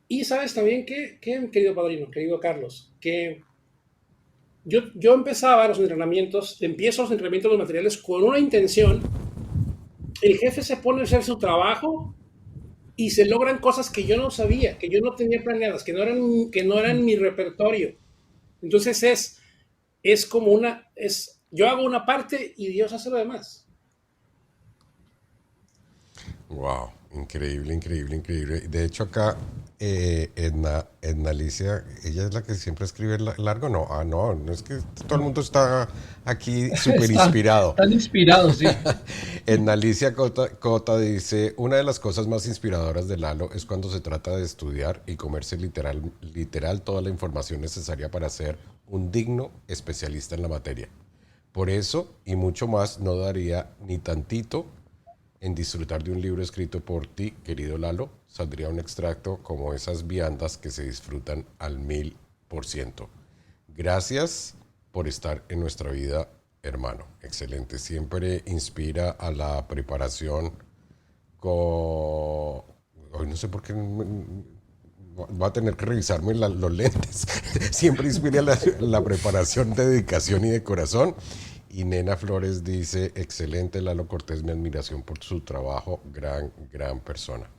Y sabes también que querido padrino, querido Carlos, que yo empiezo los entrenamientos de los materiales con una intención. El jefe se pone a hacer su trabajo y se logran cosas que yo no sabía, que yo no tenía planeadas, que no eran mi repertorio. Entonces es como yo hago una parte y Dios hace lo demás. Wow, increíble, increíble, increíble. De hecho acá, Edna Alicia, ella es la que siempre escribe largo, ¿no? No es que todo el mundo está aquí súper inspirado. Están inspirados, sí. Edna Alicia Cota dice, una de las cosas más inspiradoras de Lalo es cuando se trata de estudiar y comerse literal toda la información necesaria para ser un digno especialista en la materia. Por eso y mucho más no daría ni tantito en disfrutar de un libro escrito por ti, querido Lalo. Saldría un extracto como esas viandas que se disfrutan al 1000%. Gracias por estar en nuestra vida, hermano. Excelente. Siempre inspira a la preparación con... Hoy no sé por qué va a tener que revisarme los lentes. Siempre inspira la preparación de dedicación y de corazón. Y Nena Flores dice, excelente Lalo Cortés, mi admiración por su trabajo, gran persona.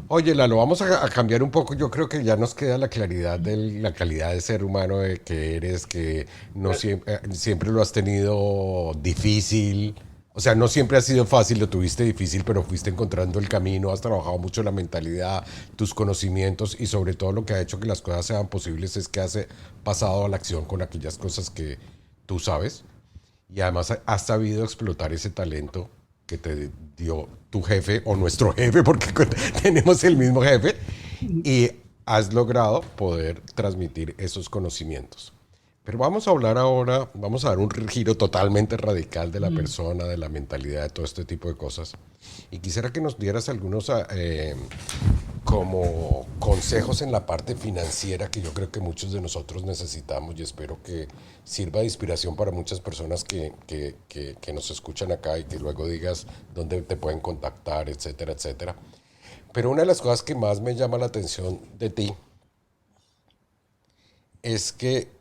Oye, Lalo, vamos a cambiar un poco. Yo creo que ya nos queda la claridad de la calidad de ser humano de que eres, que no siempre lo has tenido difícil. O sea, no siempre ha sido fácil, lo tuviste difícil, pero fuiste encontrando el camino, has trabajado mucho la mentalidad, tus conocimientos y sobre todo lo que ha hecho que las cosas sean posibles es que has pasado a la acción con aquellas cosas que tú sabes y además has sabido explotar ese talento que te dio tu jefe o nuestro jefe, porque tenemos el mismo jefe, y has logrado poder transmitir esos conocimientos. Pero vamos a hablar ahora, vamos a dar un giro totalmente radical de la persona, de la mentalidad, de todo este tipo de cosas. Y quisiera que nos dieras algunos como consejos en la parte financiera que yo creo que muchos de nosotros necesitamos y espero que sirva de inspiración para muchas personas que nos escuchan acá y que luego digas dónde te pueden contactar, etcétera, etcétera. Pero una de las cosas que más me llama la atención de ti es que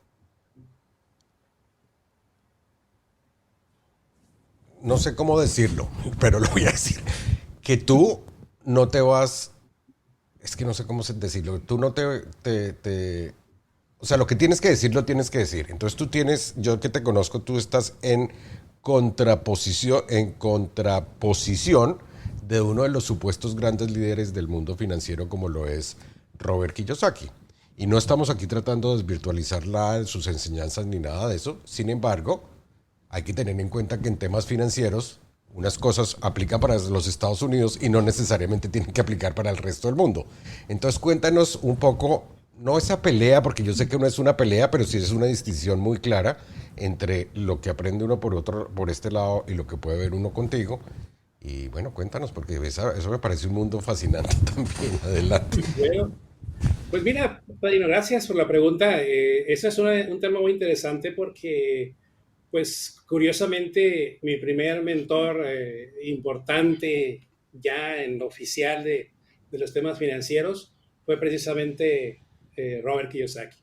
no sé cómo decirlo, pero lo voy a decir, que tú no te vas, es que no sé cómo decirlo, tú no o sea, lo que tienes que decir, lo tienes que decir. Entonces tú tienes, yo que te conozco, tú estás en contraposición de uno de los supuestos grandes líderes del mundo financiero como lo es Robert Kiyosaki. Y no estamos aquí tratando de desvirtualizar sus enseñanzas ni nada de eso. Sin embargo, hay que tener en cuenta que en temas financieros unas cosas aplican para los Estados Unidos y no necesariamente tienen que aplicar para el resto del mundo. Entonces cuéntanos un poco, no esa pelea, porque yo sé que no es una pelea, pero sí es una distinción muy clara entre lo que aprende uno por este lado y lo que puede ver uno contigo. Y bueno, cuéntanos, porque eso me parece un mundo fascinante también. Adelante. Bueno, pues mira, Padrino, gracias por la pregunta. Ese es un tema muy interesante porque, pues, curiosamente, mi primer mentor importante ya en lo oficial de los temas financieros fue precisamente Robert Kiyosaki.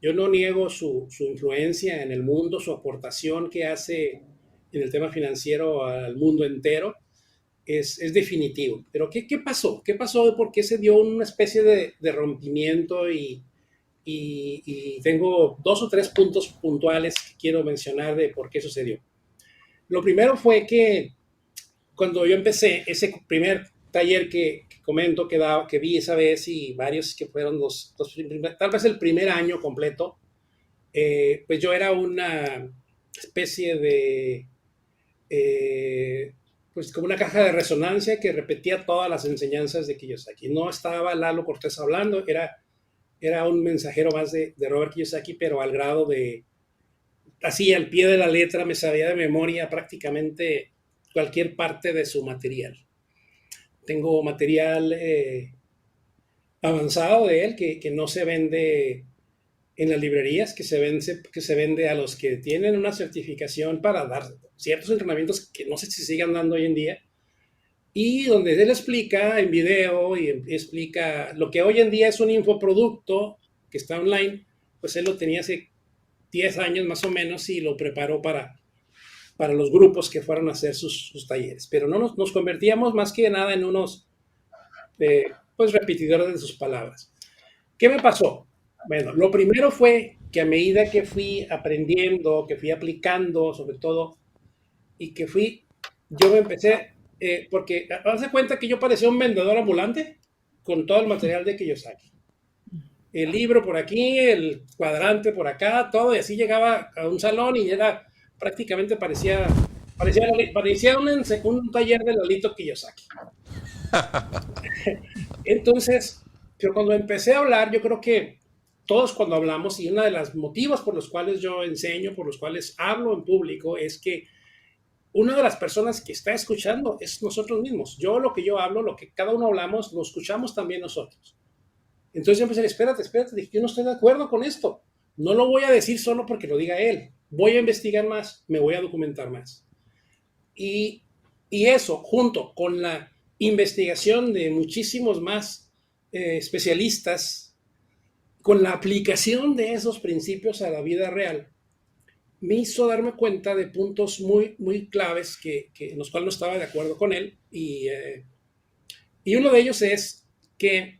Yo no niego su influencia en el mundo, su aportación que hace en el tema financiero al mundo entero. Es definitivo. Pero ¿qué pasó? ¿Qué pasó? ¿Por qué se dio una especie de rompimiento? Y tengo 2 o 3 puntos puntuales que quiero mencionar de por qué sucedió. Lo primero fue que cuando yo empecé ese primer taller que comento que vi esa vez y varios que fueron tal vez el primer año completo, pues yo era una especie de pues como una caja de resonancia que repetía todas las enseñanzas de Kiyosaki. No estaba Lalo Cortés hablando, era un mensajero más de Robert Kiyosaki, pero al grado de, así al pie de la letra, me sabía de memoria prácticamente cualquier parte de su material. Tengo material avanzado de él que no se vende en las librerías, que se vende a los que tienen una certificación para dar ciertos entrenamientos que no sé si sigan dando hoy en día, y donde él explica en video y explica lo que hoy en día es un infoproducto que está online, pues él lo tenía hace 10 años más o menos y lo preparó para los grupos que fueron a hacer sus talleres. Pero no nos convertíamos más que nada en unos pues repetidores de sus palabras. ¿Qué me pasó? Bueno, lo primero fue que a medida que fui aprendiendo, que fui aplicando sobre todo, y que yo me empecé, porque haz de cuenta que yo parecía un vendedor ambulante con todo el material de Kiyosaki. El libro por aquí, el cuadrante por acá, todo, y así llegaba a un salón y era prácticamente parecía un taller de Lalito Kiyosaki. Entonces, pero cuando empecé a hablar, yo creo que todos cuando hablamos, y uno de los motivos por los cuales yo enseño, por los cuales hablo en público, es que una de las personas que está escuchando es nosotros mismos. Yo lo que yo hablo, lo que cada uno hablamos, lo escuchamos también nosotros. Entonces yo empecé, espérate, dije, yo no estoy de acuerdo con esto. No lo voy a decir solo porque lo diga él. Voy a investigar más, me voy a documentar más. Y eso, junto con la investigación de muchísimos más especialistas, con la aplicación de esos principios a la vida real, me hizo darme cuenta de puntos muy, muy claves en los cuales no estaba de acuerdo con él. Y uno de ellos es que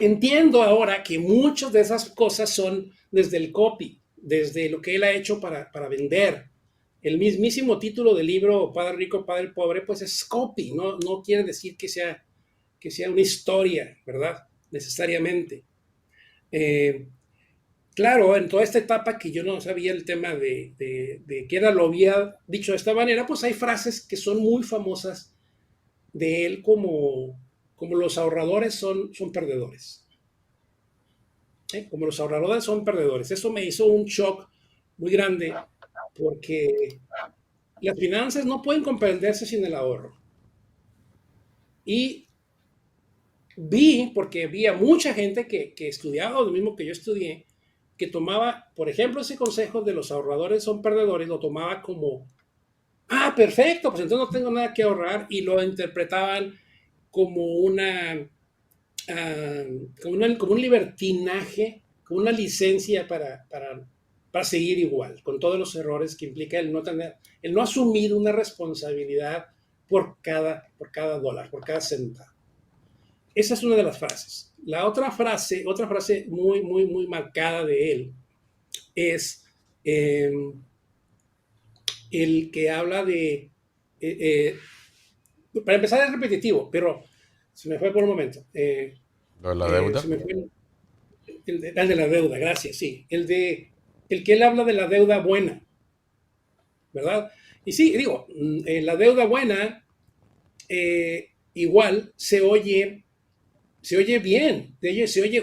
entiendo ahora que muchas de esas cosas son desde el copy, desde lo que él ha hecho para vender. El mismísimo título del libro Padre Rico, Padre Pobre, pues es copy, no quiere decir que sea una historia, ¿verdad? Necesariamente. Claro, en toda esta etapa que yo no sabía el tema de que era, lo había dicho de esta manera, pues hay frases que son muy famosas de él como los ahorradores son perdedores. Como los ahorradores son perdedores. Eso me hizo un shock muy grande porque las finanzas no pueden comprenderse sin el ahorro. Y porque vi a mucha gente que estudiaba lo mismo que yo estudié, que tomaba, por ejemplo, ese consejo de los ahorradores son perdedores, lo tomaba como, perfecto, pues entonces no tengo nada que ahorrar, y lo interpretaban como como un libertinaje, como una licencia para seguir igual, con todos los errores que implica el no asumir una responsabilidad por cada dólar, por cada centavo. Esa es una de las frases. La otra frase muy, muy, muy marcada de él es el que habla de, para empezar es repetitivo, pero se me fue por un momento. ¿Lo de la deuda? Se me fue el de la deuda, gracias, sí. El que él habla de la deuda buena, ¿verdad? Y sí, digo, la deuda buena igual se oye bien,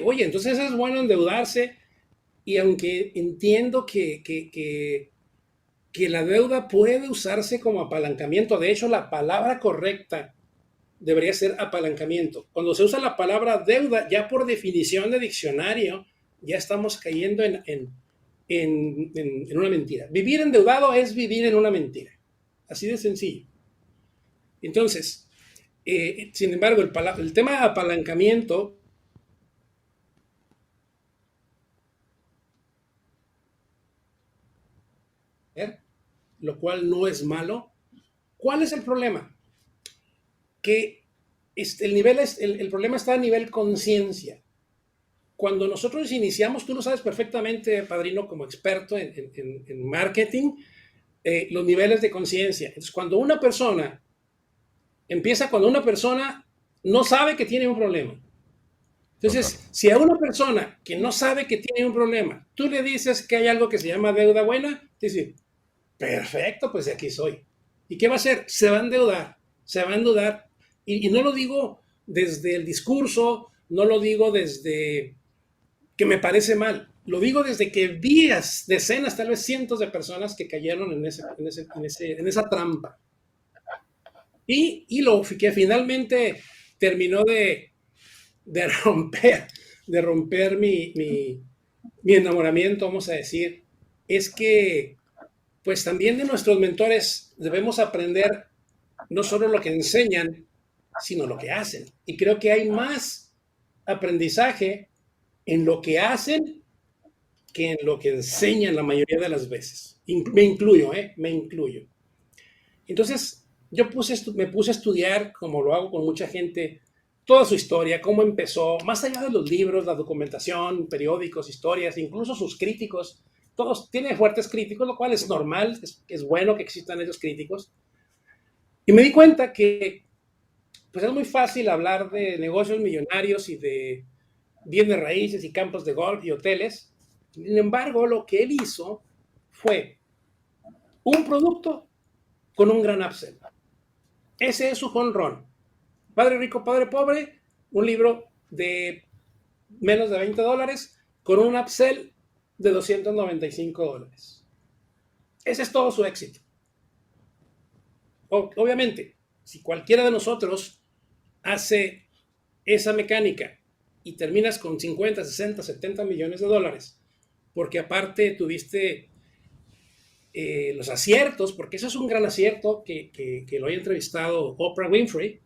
oye, entonces es bueno endeudarse, y aunque entiendo que la deuda puede usarse como apalancamiento, de hecho la palabra correcta debería ser apalancamiento. Cuando se usa la palabra deuda, ya por definición de diccionario, ya estamos cayendo en una mentira. Vivir endeudado es vivir en una mentira, así de sencillo. Entonces, sin embargo, el tema de apalancamiento lo cual no es malo. ¿Cuál es el problema? Que el problema está a nivel conciencia. Cuando nosotros iniciamos, tú lo sabes perfectamente, padrino, como experto en marketing, los niveles de conciencia. Entonces, cuando una persona no sabe que tiene un problema. Entonces, si a una persona que no sabe que tiene un problema, tú le dices que hay algo que se llama deuda buena, dice, perfecto, pues de aquí soy. ¿Y qué va a hacer? Se va a endeudar. Y no lo digo desde el discurso, no lo digo desde que me parece mal, lo digo desde que vi decenas, tal vez cientos de personas que cayeron en esa trampa. Y lo que finalmente terminó de romper mi enamoramiento, vamos a decir, es que pues también de nuestros mentores debemos aprender no solo lo que enseñan, sino lo que hacen. Y creo que hay más aprendizaje en lo que hacen que en lo que enseñan la mayoría de las veces. Me incluyo. Entonces, me puse a estudiar, como lo hago con mucha gente, toda su historia, cómo empezó, más allá de los libros, la documentación, periódicos, historias, incluso sus críticos. Todos tienen fuertes críticos, lo cual es normal, es bueno que existan esos críticos. Y me di cuenta que pues es muy fácil hablar de negocios millonarios y de bienes raíces y campos de golf y hoteles. Sin embargo, lo que él hizo fue un producto con un gran upsell. Ese es su home run. Padre Rico, Padre Pobre, un libro de menos de $20 con un upsell de $295. Ese es todo su éxito. Obviamente, si cualquiera de nosotros hace esa mecánica y terminas con 50, 60, 70 millones de dólares, porque aparte tuviste los aciertos, porque eso es un gran acierto que lo haya entrevistado Oprah Winfrey,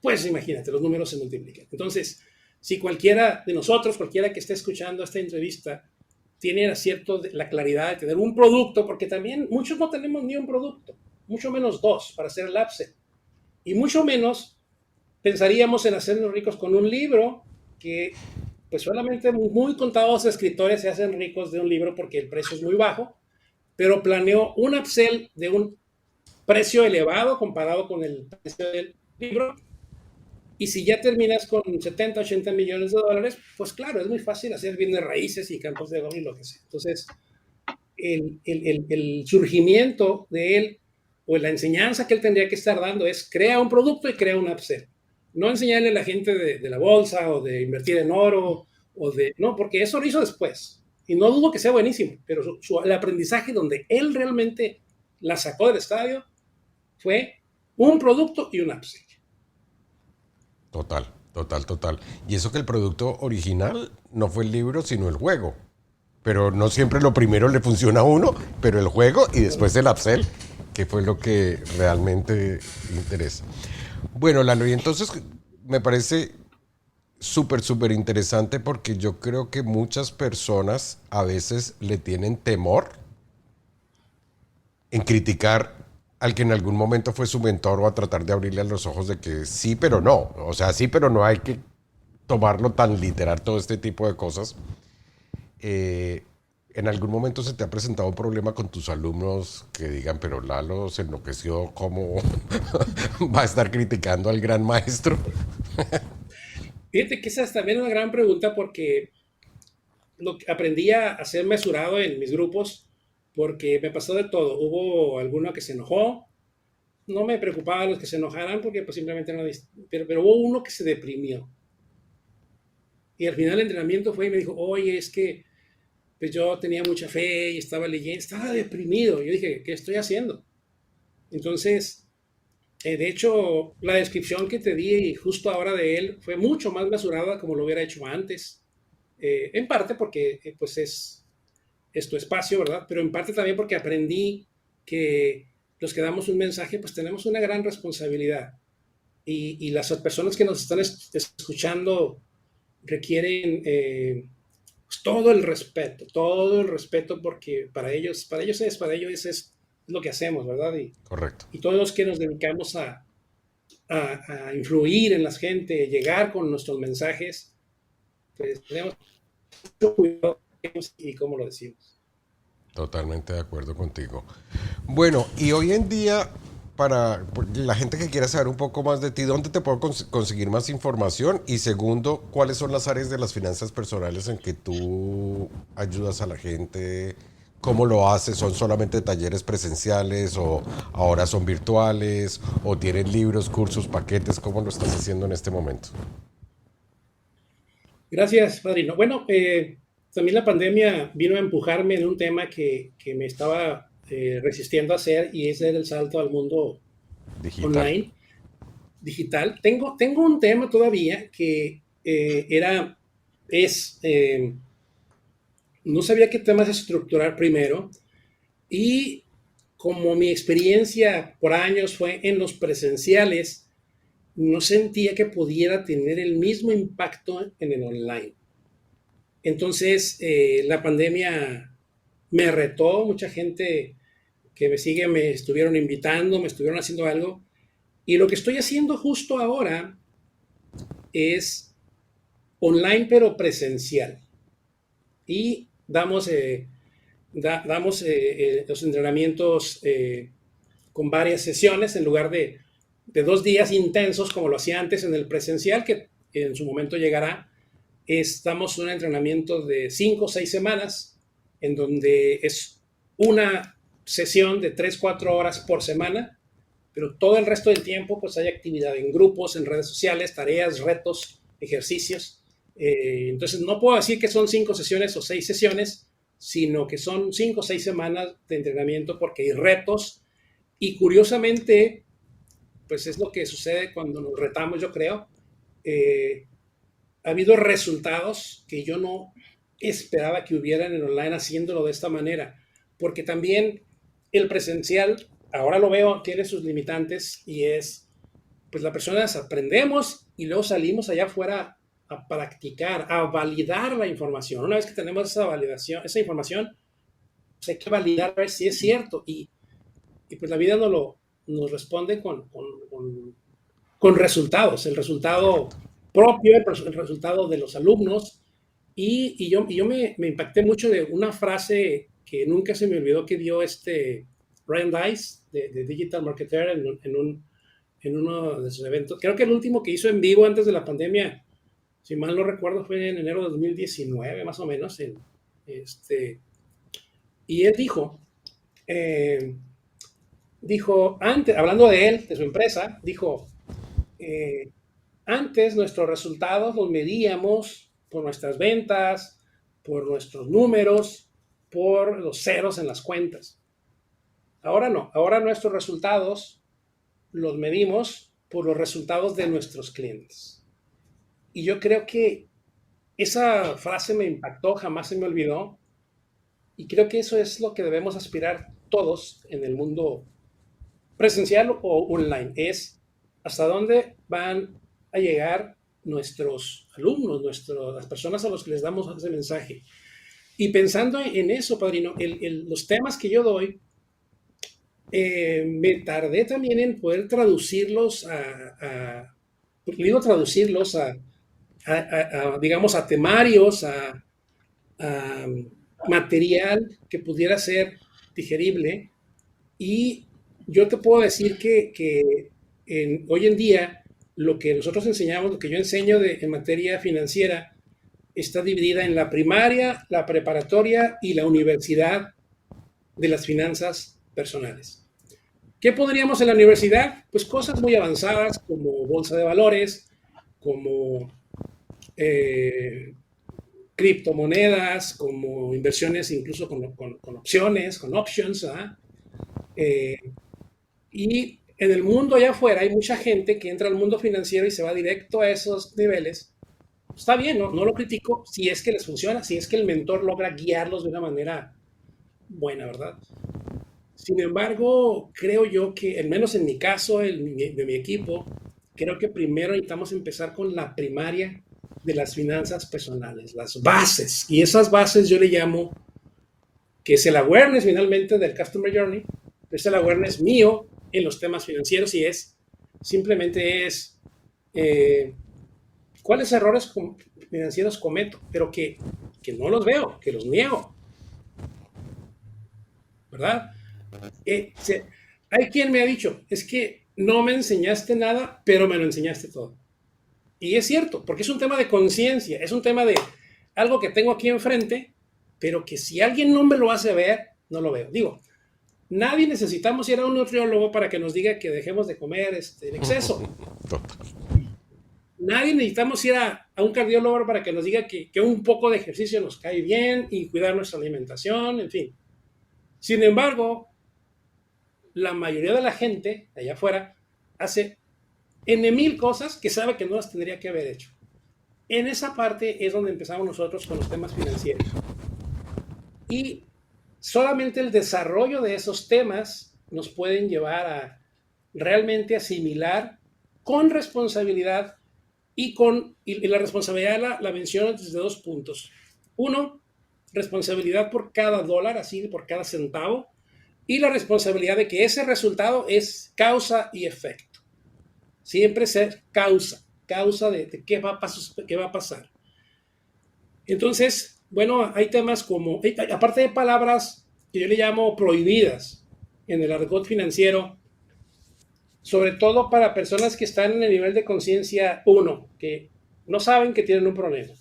pues imagínate, los números se multiplican. Entonces, si cualquiera de nosotros, cualquiera que esté escuchando esta entrevista, tiene el acierto, la claridad de tener un producto, porque también muchos no tenemos ni un producto, mucho menos dos para hacer el upsell, y mucho menos pensaríamos en hacernos ricos con un libro que pues solamente muy contados escritores se hacen ricos de un libro porque el precio es muy bajo, pero planeó un upsell de un precio elevado comparado con el precio del libro. Y si ya terminas con 70, 80 millones de dólares, pues claro, es muy fácil hacer bienes raíces y campos de golf y lo que sea. Entonces, el surgimiento de él o la enseñanza que él tendría que estar dando es crea un producto y crea un upsell. No enseñarle a la gente de la bolsa o de invertir en oro no, porque eso lo hizo después. Y no dudo que sea buenísimo, pero el aprendizaje donde él realmente la sacó del estadio fue un producto y un upsell. Total, total, total. Y eso que el producto original no fue el libro, sino el juego. Pero no siempre lo primero le funciona a uno, pero el juego y después el upsell, que fue lo que realmente interesa. Bueno, Lalo, y entonces me parece súper, súper interesante porque yo creo que muchas personas a veces le tienen temor en criticar al que en algún momento fue su mentor o a tratar de abrirle a los ojos de que sí, pero no. O sea, sí, pero no hay que tomarlo tan literal todo este tipo de cosas. ¿En algún momento se te ha presentado un problema con tus alumnos que digan, pero Lalo se enloqueció, ¿cómo va a estar criticando al gran maestro? Fíjate que esa es también una gran pregunta porque aprendí a ser mesurado en mis grupos porque me pasó de todo. Hubo alguno que se enojó, no me preocupaba los que se enojaran porque pues simplemente no, pero hubo uno que se deprimió. Y al final del entrenamiento fue y me dijo, oye, es que pues yo tenía mucha fe y estaba leyendo, estaba deprimido. Yo dije, ¿qué estoy haciendo? Entonces, de hecho, la descripción que te di justo ahora de él fue mucho más mesurada como lo hubiera hecho antes. En parte porque pues es tu espacio, ¿verdad? Pero en parte también porque aprendí que los que damos un mensaje pues tenemos una gran responsabilidad. Y las personas que nos están escuchando requieren pues, todo el respeto porque para ellos es lo que hacemos, ¿verdad? Correcto. Y todos los que nos dedicamos a influir en la gente, llegar con nuestros mensajes, pues tenemos mucho cuidado y cómo lo decimos. Totalmente de acuerdo contigo. Bueno, y hoy en día, para la gente que quiera saber un poco más de ti, ¿dónde te puedo conseguir más información? Y segundo, ¿cuáles son las áreas de las finanzas personales en que tú ayudas a la gente? ¿Cómo lo haces? ¿Son solamente talleres presenciales o ahora son virtuales? ¿O tienen libros, cursos, paquetes? ¿Cómo lo estás haciendo en este momento? Gracias, padrino. Bueno, también la pandemia vino a empujarme en un tema que me estaba resistiendo a hacer y ese era el salto al mundo Digital. online, digital. Tengo un tema todavía que no sabía qué temas estructurar primero y como mi experiencia por años fue en los presenciales, no sentía que pudiera tener el mismo impacto en el online. Entonces, la pandemia me retó, mucha gente que me sigue me estuvieron invitando, me estuvieron haciendo algo, y lo que estoy haciendo justo ahora es online pero presencial. Y damos los entrenamientos con varias sesiones en lugar de 2 días intensos como lo hacía antes en el presencial, que en su momento llegará. Estamos en un entrenamiento de 5 o 6 semanas, en donde es una sesión de 3, 4 horas por semana, pero todo el resto del tiempo pues hay actividad en grupos, en redes sociales, tareas, retos, ejercicios. Entonces, no puedo decir que son 5 sesiones o 6 sesiones, sino que son 5 o 6 semanas de entrenamiento porque hay retos y curiosamente, pues es lo que sucede cuando nos retamos, yo creo. Ha habido resultados que yo no esperaba que hubieran en online haciéndolo de esta manera, porque también el presencial, ahora lo veo, tiene sus limitantes y es, pues las personas aprendemos y luego salimos allá afuera a practicar, a validar la información. Una vez que tenemos esa validación, esa información, pues hay que validar a ver si es cierto y pues la vida nos responde con resultados, el resultado propio, el resultado de los alumnos. Yo me impacté mucho de una frase que nunca se me olvidó que dio Ryan Dice de Digital Marketer en uno de sus eventos. Creo que el último que hizo en vivo antes de la pandemia, si mal no recuerdo, fue en enero de 2019, más o menos. Y él dijo, antes, hablando de él, de su empresa, dijo, antes nuestros resultados los medíamos por nuestras ventas, por nuestros números, por los ceros en las cuentas. Ahora no, ahora nuestros resultados los medimos por los resultados de nuestros clientes. Y yo creo que esa frase me impactó, jamás se me olvidó. Y creo que eso es lo que debemos aspirar todos en el mundo presencial o online. Es hasta dónde van a llegar nuestros alumnos, las personas a los que les damos ese mensaje. Y pensando en eso, padrino, los temas que yo doy, me tardé también en poder traducirlos digamos, a temarios, a material que pudiera ser digerible. Y yo te puedo decir que hoy en día lo que nosotros enseñamos, lo que yo enseño en materia financiera, está dividida en la primaria, la preparatoria y la universidad de las finanzas personales. ¿Qué podríamos en la universidad? Pues cosas muy avanzadas como bolsa de valores, como criptomonedas, como inversiones incluso con opciones, con options. Y en el mundo allá afuera hay mucha gente que entra al mundo financiero y se va directo a esos niveles. Está bien, no lo critico si es que les funciona, si es que el mentor logra guiarlos de una manera buena, ¿verdad? Sin embargo, creo yo que, al menos en mi caso, de mi equipo, creo que primero necesitamos empezar con la primaria de las finanzas personales, las bases. Y esas bases yo le llamo, que es el awareness finalmente del Customer Journey, es el awareness mío en los temas financieros y simplemente es cuáles errores financieros cometo, pero que no los veo, que los niego, ¿verdad? Hay quien me ha dicho, es que no me enseñaste nada, pero me lo enseñaste todo. Y es cierto, porque es un tema de conciencia, es un tema de algo que tengo aquí enfrente, pero que si alguien no me lo hace ver, no lo veo. Digo, nadie necesitamos ir a un nutriólogo para que nos diga que dejemos de comer en exceso. Nadie necesitamos ir a un cardiólogo para que nos diga que un poco de ejercicio nos cae bien y cuidar nuestra alimentación, en fin. Sin embargo, la mayoría de la gente allá afuera hace mil cosas que sabe que no las tendría que haber hecho. En esa parte es donde empezamos nosotros con los temas financieros. Y solamente el desarrollo de esos temas nos pueden llevar a realmente asimilar con responsabilidad y la responsabilidad la menciono desde 2 puntos. Uno, responsabilidad por cada dólar, así por cada centavo, y la responsabilidad de que ese resultado es causa y efecto. Siempre ser causa de qué va a pasar. Entonces, bueno, hay temas como, aparte de palabras que yo le llamo prohibidas en el argot financiero, sobre todo para personas que están en el nivel de conciencia 1, que no saben que tienen un problema.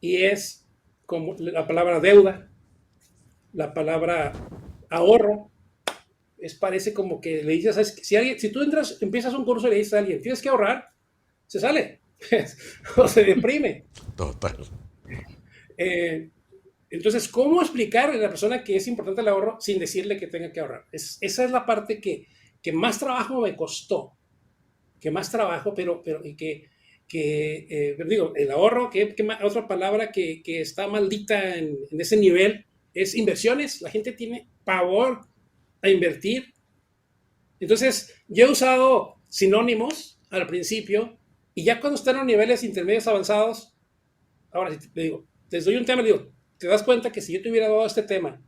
Y es como la palabra deuda, la palabra ahorro. Parece como que le dices, ¿sabes? Si tú empiezas un curso y le dices a alguien, tienes que ahorrar, se sale. o se deprime. Total. Eh, entonces, ¿cómo explicar a la persona que es importante el ahorro sin decirle que tenga que ahorrar? Esa es la parte que más trabajo me costó, que más trabajo, pero y pero digo, el ahorro, otra palabra que está maldita en ese nivel es inversiones. La gente tiene pavor a invertir. Entonces, yo he usado sinónimos al principio y ya cuando están en los niveles intermedios avanzados, ahora sí te digo, les doy un tema, le digo, te das cuenta que si yo te hubiera dado este tema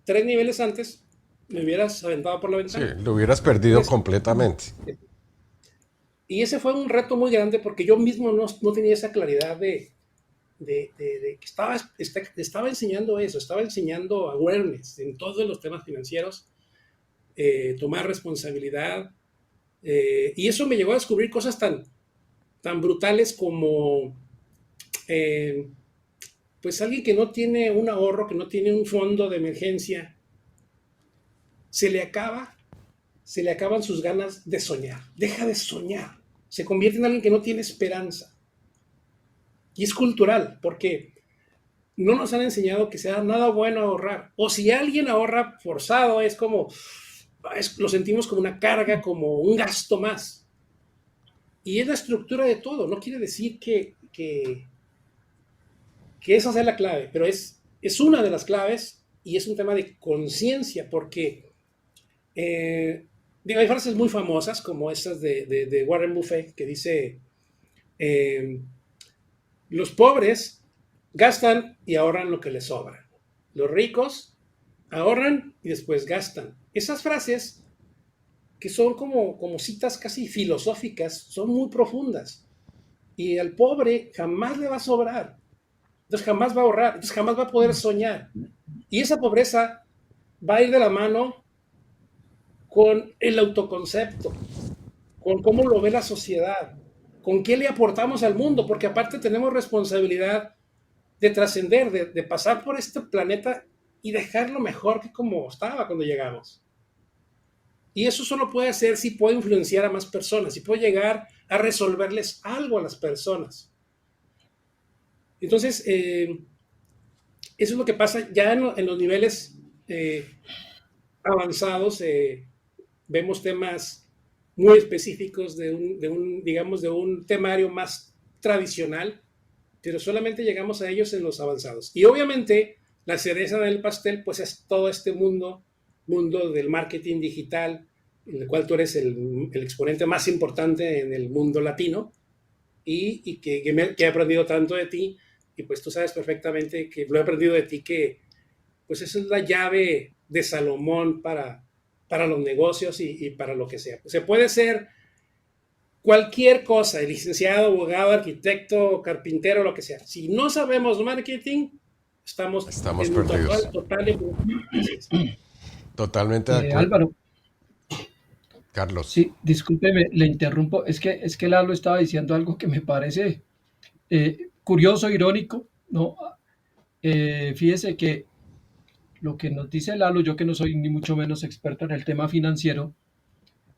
3 niveles antes, me hubieras aventado por la Sí, ventana. lo hubieras perdido Entonces, completamente. y ese fue un reto muy grande porque yo mismo no tenía esa claridad de que estaba enseñando eso, estaba enseñando awareness en todos los temas financieros, tomar responsabilidad, y eso me llevó a descubrir cosas tan brutales como, eh, pues alguien que no tiene un ahorro, que no tiene un fondo de emergencia, se le acaba, se le acaban sus ganas de soñar, deja de soñar, se convierte en alguien que no tiene esperanza. Y es cultural, porque no nos han enseñado que sea nada bueno ahorrar. O si alguien ahorra forzado, es como, lo sentimos como una carga, como un gasto más. Y es la estructura de todo. No quiere decir que esa sea la clave, pero es una de las claves y es un tema de conciencia, porque digo, hay frases muy famosas como estas de Warren Buffett que dice, eh, los pobres gastan y ahorran lo que les sobra. Los ricos ahorran y después gastan. Esas frases que son como citas casi filosóficas, son muy profundas. Y al pobre jamás le va a sobrar. Entonces jamás va a ahorrar. Entonces jamás va a poder soñar. Y esa pobreza va a ir de la mano con el autoconcepto, con cómo lo ve la sociedad, con qué le aportamos al mundo, porque aparte tenemos responsabilidad de trascender, de pasar por este planeta y dejarlo mejor que como estaba cuando llegamos. Y eso solo puede hacer si puede influenciar a más personas, si puede llegar a resolverles algo a las personas. Entonces, eso es lo que pasa ya en los niveles avanzados. Vemos temas muy específicos digamos, de un temario más tradicional, pero solamente llegamos a ellos en los avanzados. Y obviamente la cereza del pastel, pues es todo este mundo del marketing digital, en el cual tú eres el exponente más importante en el mundo latino y que he aprendido tanto de ti, y pues tú sabes perfectamente que lo he aprendido de ti, que pues esa es la llave de Salomón para los negocios y para lo que sea. Pues se puede ser cualquier cosa, licenciado, abogado, arquitecto, carpintero, lo que sea. Si no sabemos marketing, estamos Estamos en un perdidos. total. Totalmente de acuerdo. Álvaro, Carlos. sí, discúlpeme, le interrumpo. Es que Lalo estaba diciendo algo que me parece curioso, irónico, ¿no? Fíjese que lo que nos dice Lalo, yo que no soy ni mucho menos experto en el tema financiero,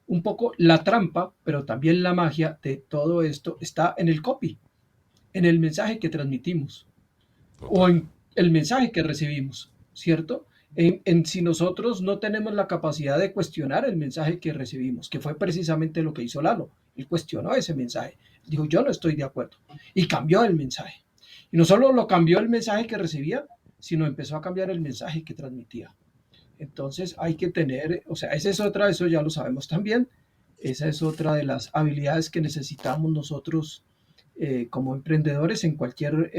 un poco la trampa, pero también la magia de todo esto está en el copy, en el mensaje que transmitimos o Total. en el mensaje que recibimos, ¿cierto? Si nosotros no tenemos la capacidad de cuestionar el mensaje que recibimos, que fue precisamente lo que hizo Lalo, él cuestionó ese mensaje, dijo yo no estoy de acuerdo y cambió el mensaje. Y no solo lo cambió el mensaje que recibía, sino empezó a cambiar el mensaje que transmitía. Entonces hay que tener, o sea, esa es otra, eso ya lo sabemos también, esa es otra de las habilidades que necesitamos nosotros como emprendedores en cualquier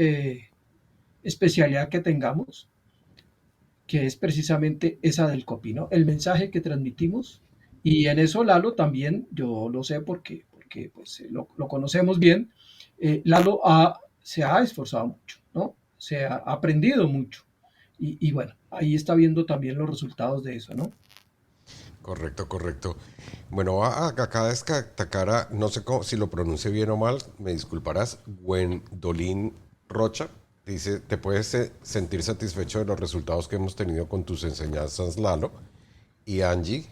especialidad que tengamos, que es precisamente esa del copy, ¿no? El mensaje que transmitimos. Y en eso Lalo también, yo lo sé porque pues, lo conocemos bien, Lalo se ha esforzado mucho, ¿no? Se ha aprendido mucho. Y bueno, ahí está viendo también los resultados de eso, ¿no? Correcto, correcto. Bueno, acá destacar, no sé si lo pronuncie bien o mal, me disculparás, Gwendolyn Rocha. Dice, te puedes sentir satisfecho de los resultados que hemos tenido con tus enseñanzas, Lalo. Y Angie,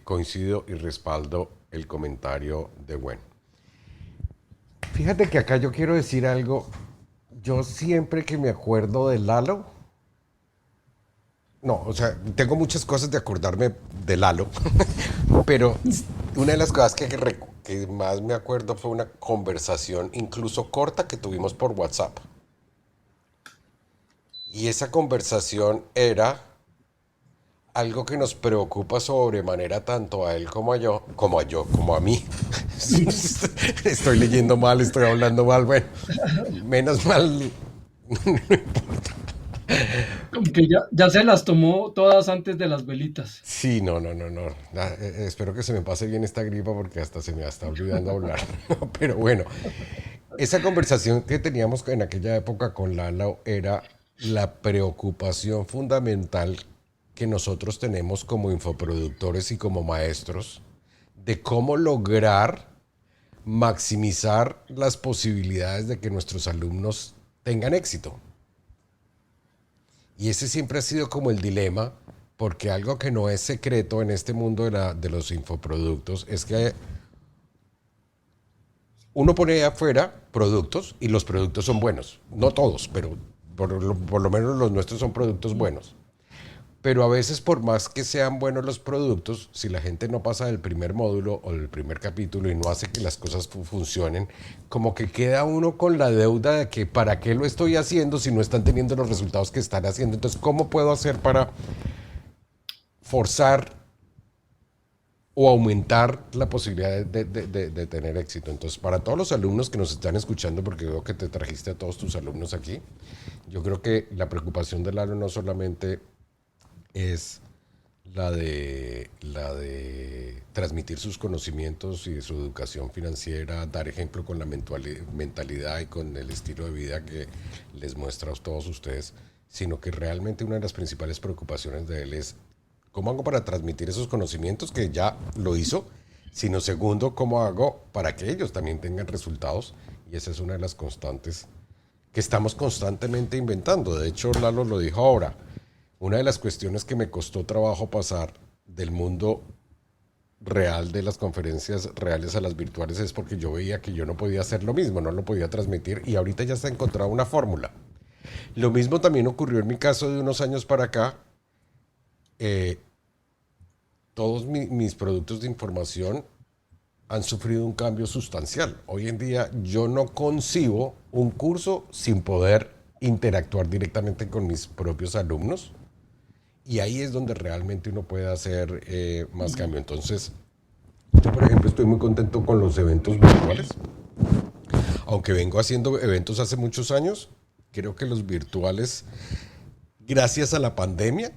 coincido y respaldo el comentario de Gwen. Fíjate que acá yo quiero decir algo. Yo siempre que me acuerdo de Lalo, no, o sea, tengo muchas cosas de acordarme de Lalo, pero una de las cosas que más me acuerdo fue una conversación, incluso corta, que tuvimos por WhatsApp. Y esa conversación era algo que nos preocupa sobremanera tanto a él como a mí. Estoy leyendo mal, estoy hablando mal, bueno, menos mal. Como que ya se las tomó todas antes de las velitas. Sí, no, no, no, no. Espero que se me pase bien esta gripa porque hasta se me está olvidando hablar. Pero bueno, esa conversación que teníamos en aquella época con Lalo era la preocupación fundamental que nosotros tenemos como infoproductores y como maestros de cómo lograr maximizar las posibilidades de que nuestros alumnos tengan éxito. Y ese siempre ha sido como el dilema, porque algo que no es secreto en este mundo de los infoproductos es que uno pone ahí afuera productos y los productos son buenos. No todos, pero por lo menos los nuestros son productos buenos. Pero a veces por más que sean buenos los productos, si la gente no pasa del primer módulo o del primer capítulo y no hace que las cosas funcionen, como que queda uno con la deuda de que para qué lo estoy haciendo si no están teniendo los resultados que están haciendo. Entonces, ¿cómo puedo hacer para forzar o aumentar la posibilidad de tener éxito? Entonces, para todos los alumnos que nos están escuchando, porque veo que te trajiste a todos tus alumnos aquí, yo creo que la preocupación del alumno no solamente es la de transmitir sus conocimientos y su educación financiera, dar ejemplo con la mentalidad y con el estilo de vida que les muestra a todos ustedes, sino que realmente una de las principales preocupaciones de él es cómo hago para transmitir esos conocimientos que ya lo hizo, sino segundo, cómo hago para que ellos también tengan resultados, y esa es una de las constantes que estamos constantemente inventando. De hecho, Lalo lo dijo ahora. Una de las cuestiones que me costó trabajo pasar del mundo real de las conferencias reales a las virtuales es porque yo veía que yo no podía hacer lo mismo, no lo podía transmitir, y ahorita ya se ha encontrado una fórmula. Lo mismo también ocurrió en mi caso de unos años para acá. Eh, Todos mis productos de información han sufrido un cambio sustancial. Hoy en día yo no concibo un curso sin poder interactuar directamente con mis propios alumnos. Y ahí es donde realmente uno puede hacer más cambio. Entonces, yo por ejemplo estoy muy contento con los eventos virtuales. Aunque vengo haciendo eventos hace muchos años, creo que los virtuales, gracias a la pandemia,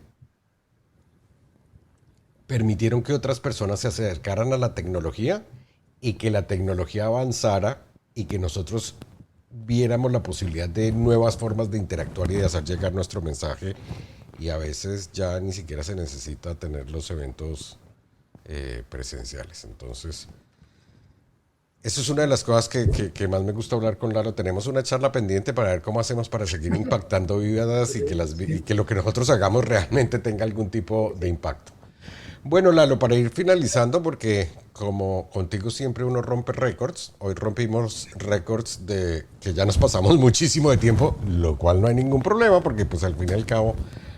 permitieron que otras personas se acercaran a la tecnología y que la tecnología avanzara y que nosotros viéramos la posibilidad de nuevas formas de interactuar y de hacer llegar nuestro mensaje, y a veces ya ni siquiera se necesita tener los eventos presenciales. Entonces, eso es una de las cosas que más me gusta hablar con Lalo. Tenemos una charla pendiente para ver cómo hacemos para seguir impactando vidas y que lo que nosotros hagamos realmente tenga algún tipo de impacto. Bueno, Lalo, para ir finalizando, porque como contigo siempre uno rompe récords, hoy rompimos récords de que ya nos pasamos muchísimo de tiempo, lo cual no hay ningún problema, porque pues al fin y al cabo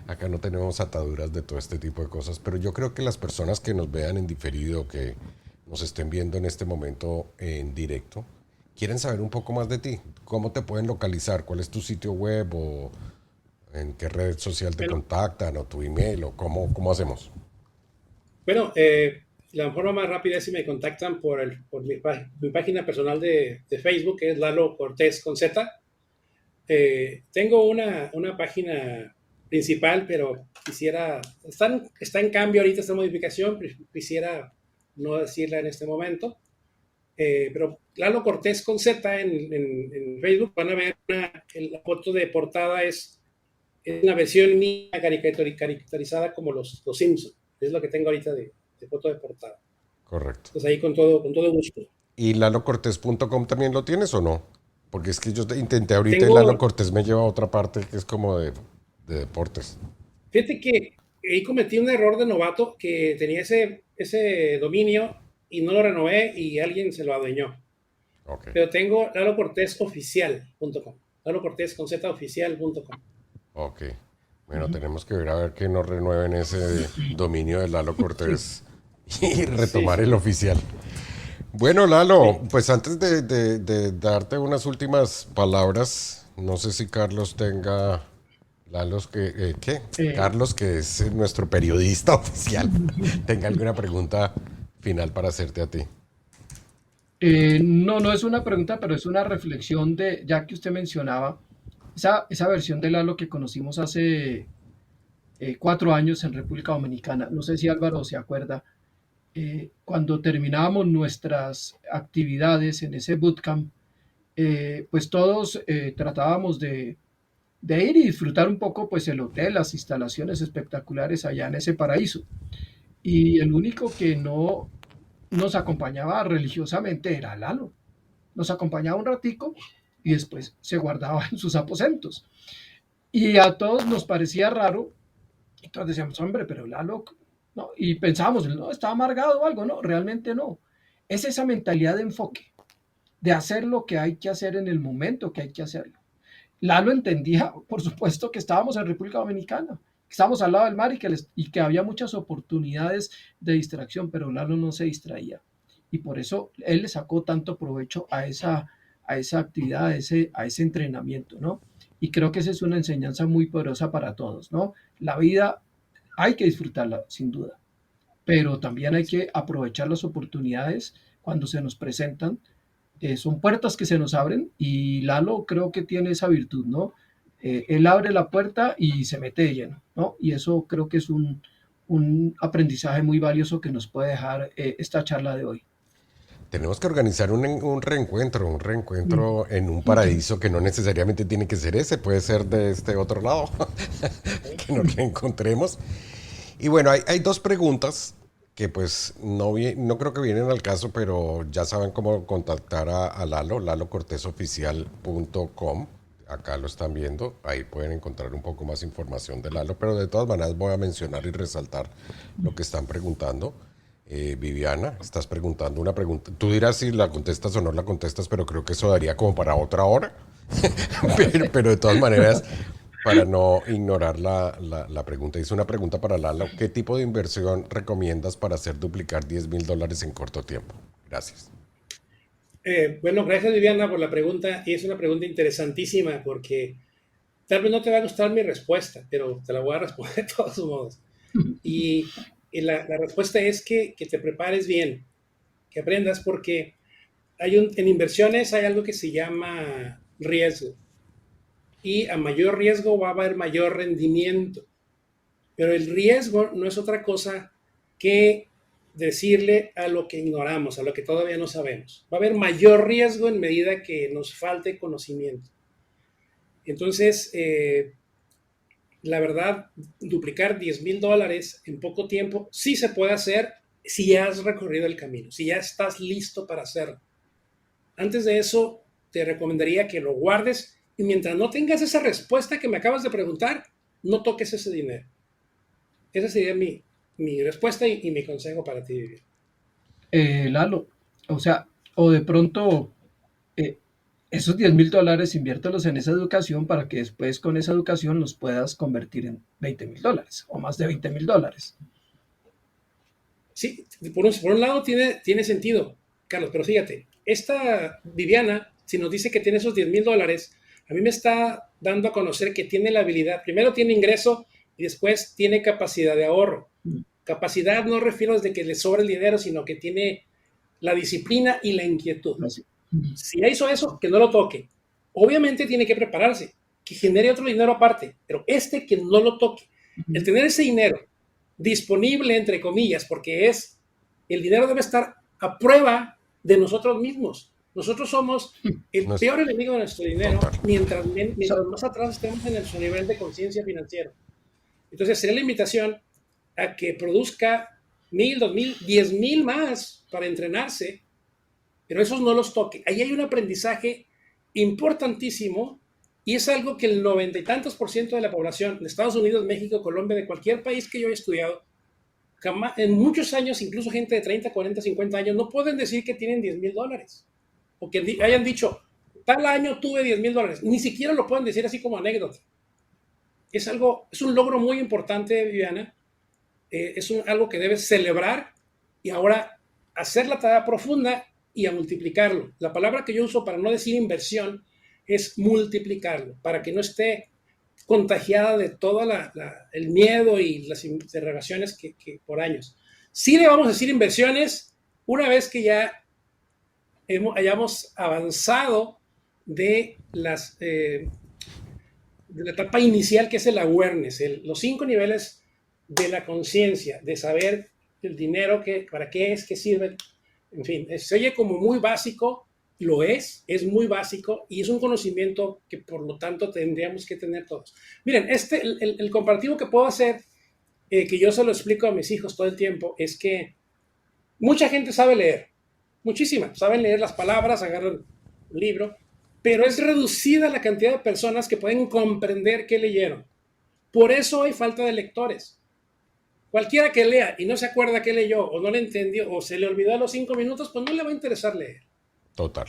acá no tenemos ataduras de todo este tipo de cosas, pero yo creo que las personas que nos vean en diferido, que nos estén viendo en este momento en directo, quieren saber un poco más de ti. ¿Cómo te pueden localizar? ¿Cuál es tu sitio web o en qué red social te Bueno, contactan o tu email o cómo hacemos? bueno, la forma más rápida es si me contactan por mi página personal de Facebook, que es Lalo Cortés con Z. Tengo una página principal, pero está en cambio ahorita esta modificación, quisiera no decirla en este momento. Pero Lalo Cortés con Z en Facebook, van a ver la foto de portada es una versión mía caricaturizada como los Simpsons. Es lo que tengo ahorita de foto de portada. Correcto. Entonces ahí con todo gusto. ¿Y lalocortés.com también lo tienes o no? Porque es que yo intenté ahorita y Lalo Tengo, Cortés me lleva a otra parte que es como de deportes. fíjate que ahí cometí un error de novato que tenía ese dominio y no lo renové y alguien se lo adueñó. Ok, Pero tengo lalocortesoficial.com. lalocortesoficial.com. ok. Bueno, tenemos que ver que nos renueven ese dominio de Lalo Cortés y Sí, retomar sí, el sí. oficial. Bueno, Lalo, Sí. pues antes de darte unas últimas palabras, no sé si Carlos tenga, ¿qué? Eh, Carlos, que es nuestro periodista oficial, tenga alguna pregunta final para hacerte a ti. no, no es una pregunta, pero es una reflexión de, ya que usted mencionaba, esa versión de Lalo que conocimos hace 4 años en República Dominicana. No sé si Álvaro se acuerda, cuando terminábamos nuestras actividades en ese bootcamp, pues todos tratábamos de ir y disfrutar un poco pues el hotel, las instalaciones espectaculares allá en ese paraíso. Y el único que no nos acompañaba religiosamente era Lalo. Nos acompañaba un ratico y después se guardaba en sus aposentos. Y a todos nos parecía raro. Entonces decíamos, hombre, pero Lalo, ¿no? Y pensábamos, no, está amargado o algo, no, realmente no. Es esa mentalidad de enfoque, de hacer lo que hay que hacer en el momento que hay que hacerlo. Lalo entendía, por supuesto, que estábamos en República Dominicana, que estábamos al lado del mar y que había muchas oportunidades de distracción, pero Lalo no se distraía. Y por eso él le sacó tanto provecho a esa actividad, a ese entrenamiento, ¿no? Y creo que esa es una enseñanza muy poderosa para todos, ¿no? La vida hay que disfrutarla, sin duda, pero también hay que aprovechar las oportunidades cuando se nos presentan. Son puertas que se nos abren y Lalo creo que tiene esa virtud, ¿no? Él abre la puerta y se mete de lleno, ¿no? Y eso creo que es un aprendizaje muy valioso que nos puede dejar esta charla de hoy. Tenemos que organizar un reencuentro en un paraíso que no necesariamente tiene que ser ese, puede ser de este otro lado, que nos reencontremos. Y bueno, hay dos preguntas que pues no creo que vienen al caso, pero ya saben cómo contactar a Lalo, lalocortesoficial.com. Acá lo están viendo, ahí pueden encontrar un poco más información de Lalo, pero de todas maneras voy a mencionar y resaltar lo que están preguntando. Viviana, estás preguntando una pregunta. Tú dirás si la contestas o no la contestas, pero creo que eso daría como para otra hora. Pero de todas maneras, para no ignorar la pregunta, hice una pregunta para Lalo. ¿Qué tipo de inversión recomiendas para hacer duplicar $10,000 en corto tiempo? Gracias. Bueno, gracias Viviana por la pregunta y es una pregunta interesantísima porque tal vez no te va a gustar mi respuesta, pero te la voy a responder de todos modos. Y la respuesta es que te prepares bien, que aprendas porque en inversiones hay algo que se llama riesgo y a mayor riesgo va a haber mayor rendimiento, pero el riesgo no es otra cosa que decirle a lo que ignoramos, a lo que todavía no sabemos. Va a haber mayor riesgo en medida que nos falte conocimiento. Entonces, la verdad, duplicar $10,000 en poco tiempo sí se puede hacer si ya has recorrido el camino, si ya estás listo para hacerlo. Antes de eso, te recomendaría que lo guardes y mientras no tengas esa respuesta que me acabas de preguntar, no toques ese dinero. Esa sería mi respuesta y mi consejo para ti, Vivian. Lalo, o sea, o de pronto eh, esos $10,000 inviértelos en esa educación para que después con esa educación los puedas convertir en $20,000 o más de $20,000. Sí, por un lado tiene sentido, Carlos, pero fíjate, esta Viviana, si nos dice que tiene esos $10,000, a mí me está dando a conocer que tiene la habilidad, primero tiene ingreso y después tiene capacidad de ahorro. Capacidad no refiero desde que le sobra el dinero, sino que tiene la disciplina y la inquietud. Así. Si ya hizo eso, que no lo toque. Obviamente tiene que prepararse, que genere otro dinero aparte, pero que no lo toque. El tener ese dinero disponible, entre comillas, porque el dinero debe estar a prueba de nosotros mismos. Nosotros somos el No es peor enemigo de nuestro dinero total. mientras So, más atrás estemos en nuestro nivel de conciencia financiera. Entonces, sería la invitación a que produzca 1,000, 2,000, 10,000 más para entrenarse, pero esos no los toque. Ahí hay un aprendizaje importantísimo y es algo que el 90 y tantos por ciento de la población de Estados Unidos, México, Colombia, de cualquier país que yo haya estudiado, jamás, en muchos años, incluso gente de 30, 40, 50 años, no pueden decir que tienen $10,000 o que hayan dicho, tal año tuve $10,000. Ni siquiera lo pueden decir así como anécdota. Es un logro muy importante, Viviana. Algo que debes celebrar y ahora hacer la tarea profunda y a multiplicarlo. La palabra que yo uso para no decir inversión es multiplicarlo, para que no esté contagiada de todo el miedo y las interrogaciones que por años. Sí le vamos a decir inversiones una vez que ya hayamos avanzado de la etapa inicial, que es el awareness, los 5 niveles de la conciencia, de saber el dinero, para qué es, qué sirve. En fin, se oye como muy básico, lo es muy básico y es un conocimiento que por lo tanto tendríamos que tener todos. Miren, el comparativo que puedo hacer, que yo se lo explico a mis hijos todo el tiempo, es que mucha gente sabe leer, muchísima, saben leer las palabras, agarran un libro, pero es reducida la cantidad de personas que pueden comprender qué leyeron. Por eso hay falta de lectores. Cualquiera que lea y no se acuerda qué leyó, o no le entendió, o se le olvidó a los 5 minutos, pues no le va a interesar leer. Total.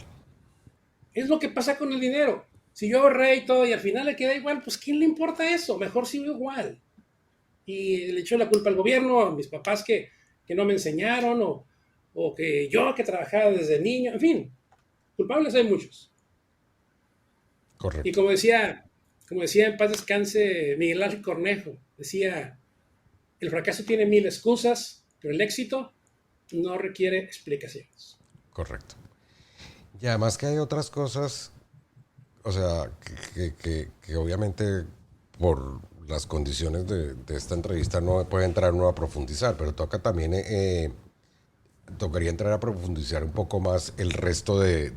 Es lo que pasa con el dinero. Si yo ahorré y todo y al final le queda igual, pues ¿quién le importa eso? Mejor sigo igual. Y le echo la culpa al gobierno, a mis papás que no me enseñaron, o que yo que trabajaba desde niño, en fin, culpables hay muchos. Correcto. Y como decía en paz descanse Miguel Ángel Cornejo, decía, el fracaso tiene 1000 excusas, pero el éxito no requiere explicaciones. Correcto. Y además que hay otras cosas, o sea, que obviamente por las condiciones de esta entrevista no puede entrar uno a profundizar, pero tocaría entrar a profundizar un poco más el resto de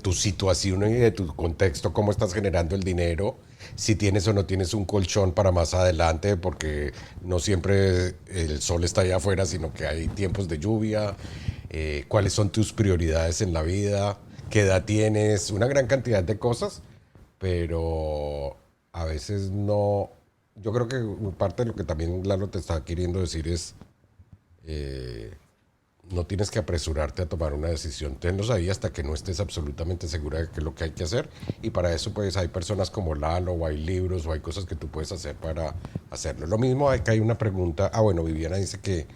tu situación y de tu contexto, cómo estás generando el dinero, si tienes o no tienes un colchón para más adelante, porque no siempre el sol está allá afuera, sino que hay tiempos de lluvia, cuáles son tus prioridades en la vida, qué edad tienes, una gran cantidad de cosas, pero a veces no. Yo creo que parte de lo que también Lalo te está queriendo decir es, no tienes que apresurarte a tomar una decisión. Tenlos ahí hasta que no estés absolutamente segura de qué es lo que hay que hacer. Y para eso pues hay personas como Lalo, o hay libros, o hay cosas que tú puedes hacer para hacerlo. Lo mismo, hay una pregunta. Bueno, Viviana dice que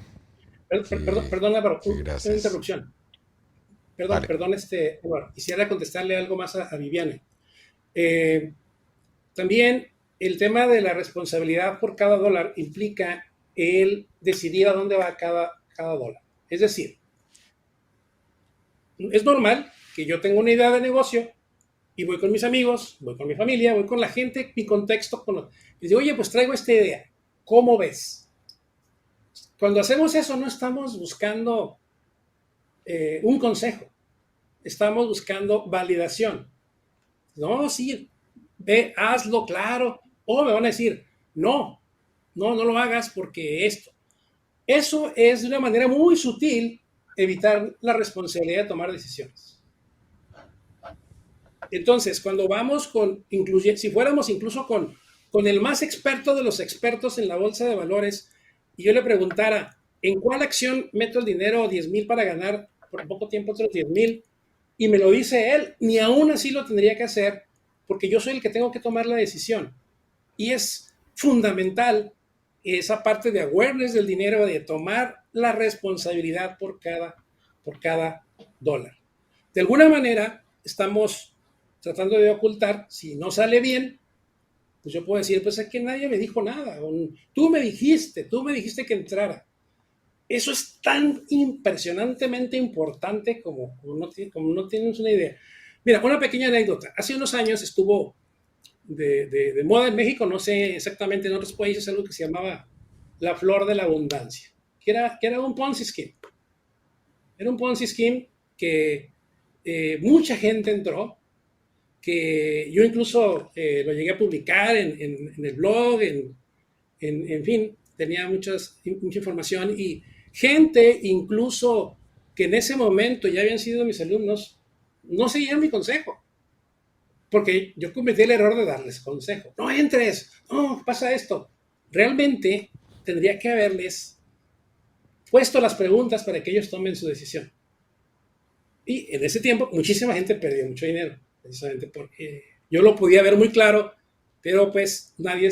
Perdón, Álvaro, una gracias. interrupción. Vale. Perdón, Álvaro, quisiera contestarle algo más a Viviana. También el tema de la responsabilidad por cada dólar implica el decidir a dónde va cada dólar. Es decir, es normal que yo tenga una idea de negocio y voy con mis amigos, voy con mi familia, voy con la gente, mi contexto. Les digo, oye, pues traigo esta idea. ¿Cómo ves? Cuando hacemos eso no estamos buscando un consejo. Estamos buscando validación. No, sí, ve, hazlo, claro. O me van a decir, no lo hagas porque esto. Eso es de una manera muy sutil evitar la responsabilidad de tomar decisiones. Entonces, cuando vamos si fuéramos incluso con el más experto de los expertos en la bolsa de valores, y yo le preguntara, ¿en cuál acción meto el dinero 10,000 para ganar por poco tiempo otros 10,000? Y me lo dice él, ni aún así lo tendría que hacer, porque yo soy el que tengo que tomar la decisión. Y es fundamental esa parte de awareness del dinero, de tomar la responsabilidad por cada dólar. De alguna manera, estamos tratando de ocultar, si no sale bien, pues yo puedo decir, pues es que nadie me dijo nada, tú me dijiste que entrara. Eso es tan impresionantemente importante como no tienes una idea. Mira, una pequeña anécdota. Hace unos años estuvo de moda en México, no sé exactamente en otros países, algo que se llamaba la flor de la abundancia, que era un Ponzi Scheme. Era un Ponzi Scheme que mucha gente entró, que yo incluso lo llegué a publicar en el blog, en fin, tenía mucha información y gente incluso que en ese momento ya habían sido mis alumnos, no seguían mi consejo. Porque yo cometí el error de darles consejo. No entres, no, pasa esto. Realmente tendría que haberles puesto las preguntas para que ellos tomen su decisión. Y en ese tiempo muchísima gente perdió mucho dinero, precisamente porque yo lo podía ver muy claro, pero pues nadie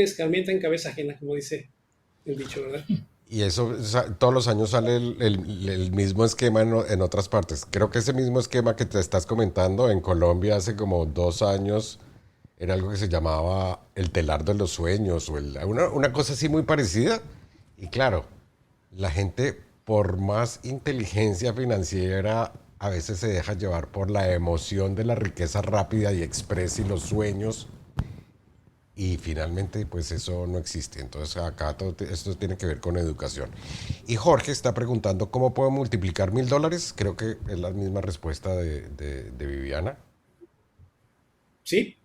escarmienta en cabeza ajena, como dice el dicho, ¿verdad? Y eso, todos los años sale el mismo esquema en otras partes. Creo que ese mismo esquema que te estás comentando en Colombia hace como 2 años era algo que se llamaba el telar de los sueños o una cosa así muy parecida. Y claro, la gente, por más inteligencia financiera, a veces se deja llevar por la emoción de la riqueza rápida y express y los sueños. Y finalmente, pues eso no existe. Entonces, acá esto tiene que ver con educación. Y Jorge está preguntando cómo puedo multiplicar $1,000. Creo que es la misma respuesta de Viviana. Sí,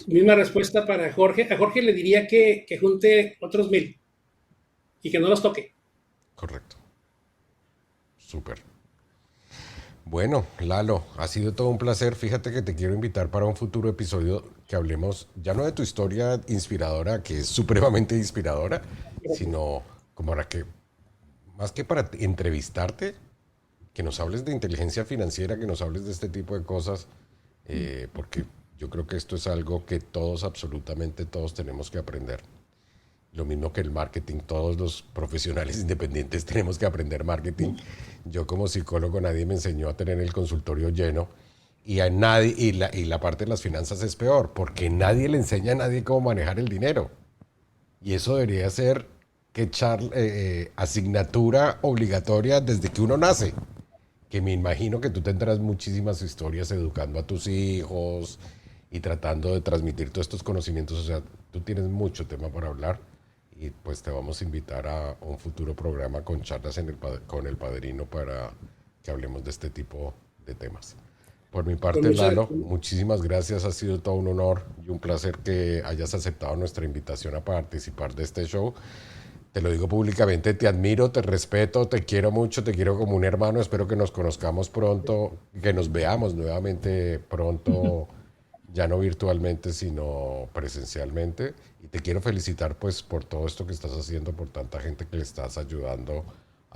misma respuesta para Jorge. A Jorge le diría que junte otros 1,000 y que no los toque. Correcto. Súper. Bueno, Lalo, ha sido todo un placer. Fíjate que te quiero invitar para un futuro episodio que hablemos ya no de tu historia inspiradora, que es supremamente inspiradora, sino como para que, más que para entrevistarte, que nos hables de inteligencia financiera, que nos hables de este tipo de cosas, porque yo creo que esto es algo que todos, absolutamente todos tenemos que aprender. Lo mismo que el marketing, todos los profesionales independientes tenemos que aprender marketing. Yo como psicólogo nadie me enseñó a tener el consultorio lleno y a nadie y la parte de las finanzas es peor porque nadie le enseña a nadie cómo manejar el dinero. Y eso debería ser que echar asignatura obligatoria desde que uno nace. Que me imagino que tú tendrás muchísimas historias educando a tus hijos y tratando de transmitir todos estos conocimientos. O sea, tú tienes mucho tema para hablar y pues te vamos a invitar a un futuro programa con charlas con el padrino para que hablemos de este tipo de temas. Por mi parte, Lalo, muchísimas gracias. Ha sido todo un honor y un placer que hayas aceptado nuestra invitación a participar de este show. Te lo digo públicamente, te admiro, te respeto, te quiero mucho, te quiero como un hermano. Espero que nos conozcamos pronto, que nos veamos nuevamente pronto, ya no virtualmente, sino presencialmente. Y te quiero felicitar pues por todo esto que estás haciendo, por tanta gente que le estás ayudando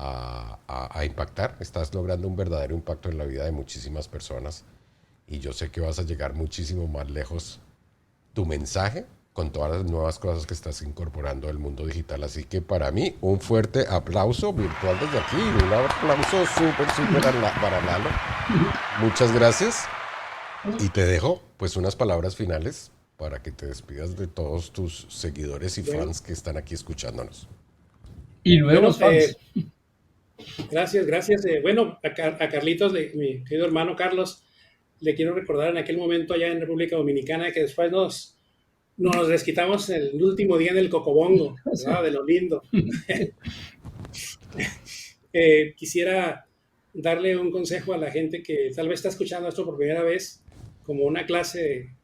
a impactar. Estás logrando un verdadero impacto en la vida de muchísimas personas. Y yo sé que vas a llegar muchísimo más lejos tu mensaje con todas las nuevas cosas que estás incorporando al mundo digital. Así que para mí, un fuerte aplauso virtual desde aquí. Un aplauso súper para Lalo. Muchas gracias. Y te dejo pues unas palabras finales para que te despidas de todos tus seguidores y fans que están aquí escuchándonos. Y nuevos fans. Gracias. Bueno, a Carlitos, mi querido hermano Carlos, le quiero recordar en aquel momento allá en República Dominicana que después nos desquitamos el último día en el Cocobongo, ¿verdad? De lo lindo. Quisiera darle un consejo a la gente que tal vez está escuchando esto por primera vez, como una clase,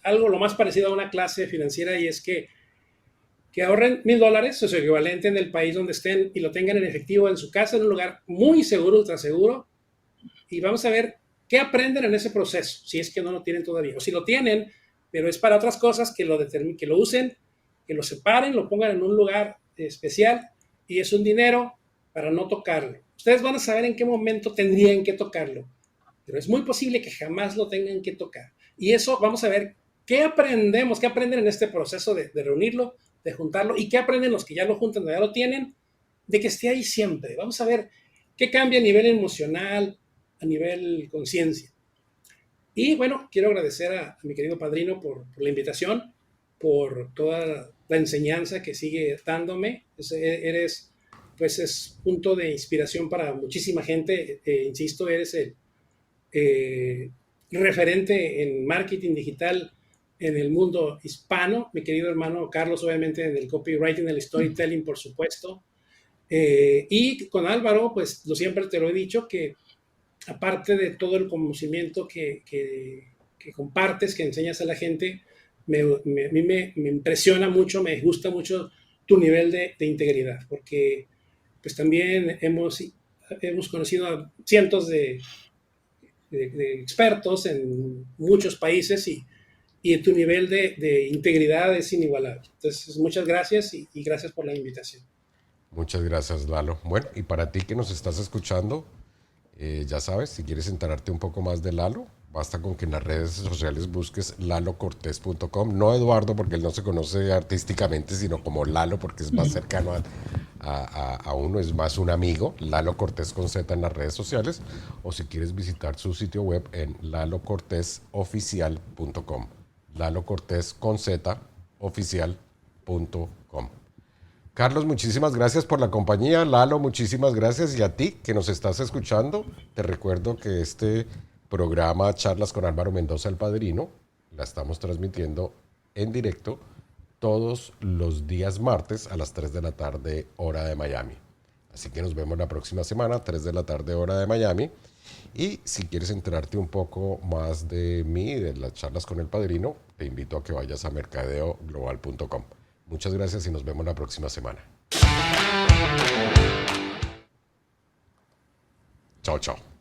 algo lo más parecido a una clase financiera, y es que ahorren $1,000, o su equivalente en el país donde estén, y lo tengan en efectivo en su casa, en un lugar muy seguro, ultra seguro, y vamos a ver qué aprenden en ese proceso, si es que no lo tienen todavía, o si lo tienen, pero es para otras cosas, que lo usen, que lo separen, lo pongan en un lugar especial, y es un dinero para no tocarlo. Ustedes van a saber en qué momento tendrían que tocarlo, pero es muy posible que jamás lo tengan que tocar. Y eso vamos a ver qué aprenden en este proceso de reunirlo, de juntarlo, y qué aprenden los que ya lo juntan, ya lo tienen, de que esté ahí siempre. Vamos a ver qué cambia a nivel emocional, a nivel conciencia. Y bueno, quiero agradecer a mi querido padrino por la invitación, por toda la enseñanza que sigue dándome. Eres, pues, es punto de inspiración para muchísima gente. Insisto, eres el referente en marketing digital en el mundo hispano. Mi querido hermano Carlos, obviamente, en el copywriting, en el storytelling, por supuesto. Y con Álvaro, pues, siempre te lo he dicho, que aparte de todo el conocimiento que compartes, que enseñas a la gente, a mí me impresiona mucho, me gusta mucho tu nivel de integridad, porque pues también hemos conocido a cientos de expertos en muchos países, y tu nivel de integridad es inigualable. Entonces, muchas gracias y gracias por la invitación. Muchas gracias, Lalo. Bueno, y para ti que nos estás escuchando, Ya sabes, si quieres enterarte un poco más de Lalo, basta con que en las redes sociales busques lalocortés.com. No Eduardo, porque él no se conoce artísticamente, sino como Lalo, porque es más cercano a uno, es más un amigo. Lalo Cortés con Z en las redes sociales. O si quieres visitar su sitio web en lalocortesoficial.com. Lalo Cortés con Z oficial.com. Carlos, muchísimas gracias por la compañía. Lalo, muchísimas gracias. Y a ti que nos estás escuchando, te recuerdo que este programa Charlas con Álvaro Mendoza, el Padrino, la estamos transmitiendo en directo todos los días martes a las 3 de la tarde, hora de Miami. Así que nos vemos la próxima semana, 3 de la tarde, hora de Miami. Y si quieres enterarte un poco más de mí, de las charlas con el Padrino, te invito a que vayas a mercadeoglobal.com. Muchas gracias y nos vemos la próxima semana. Chao, chao.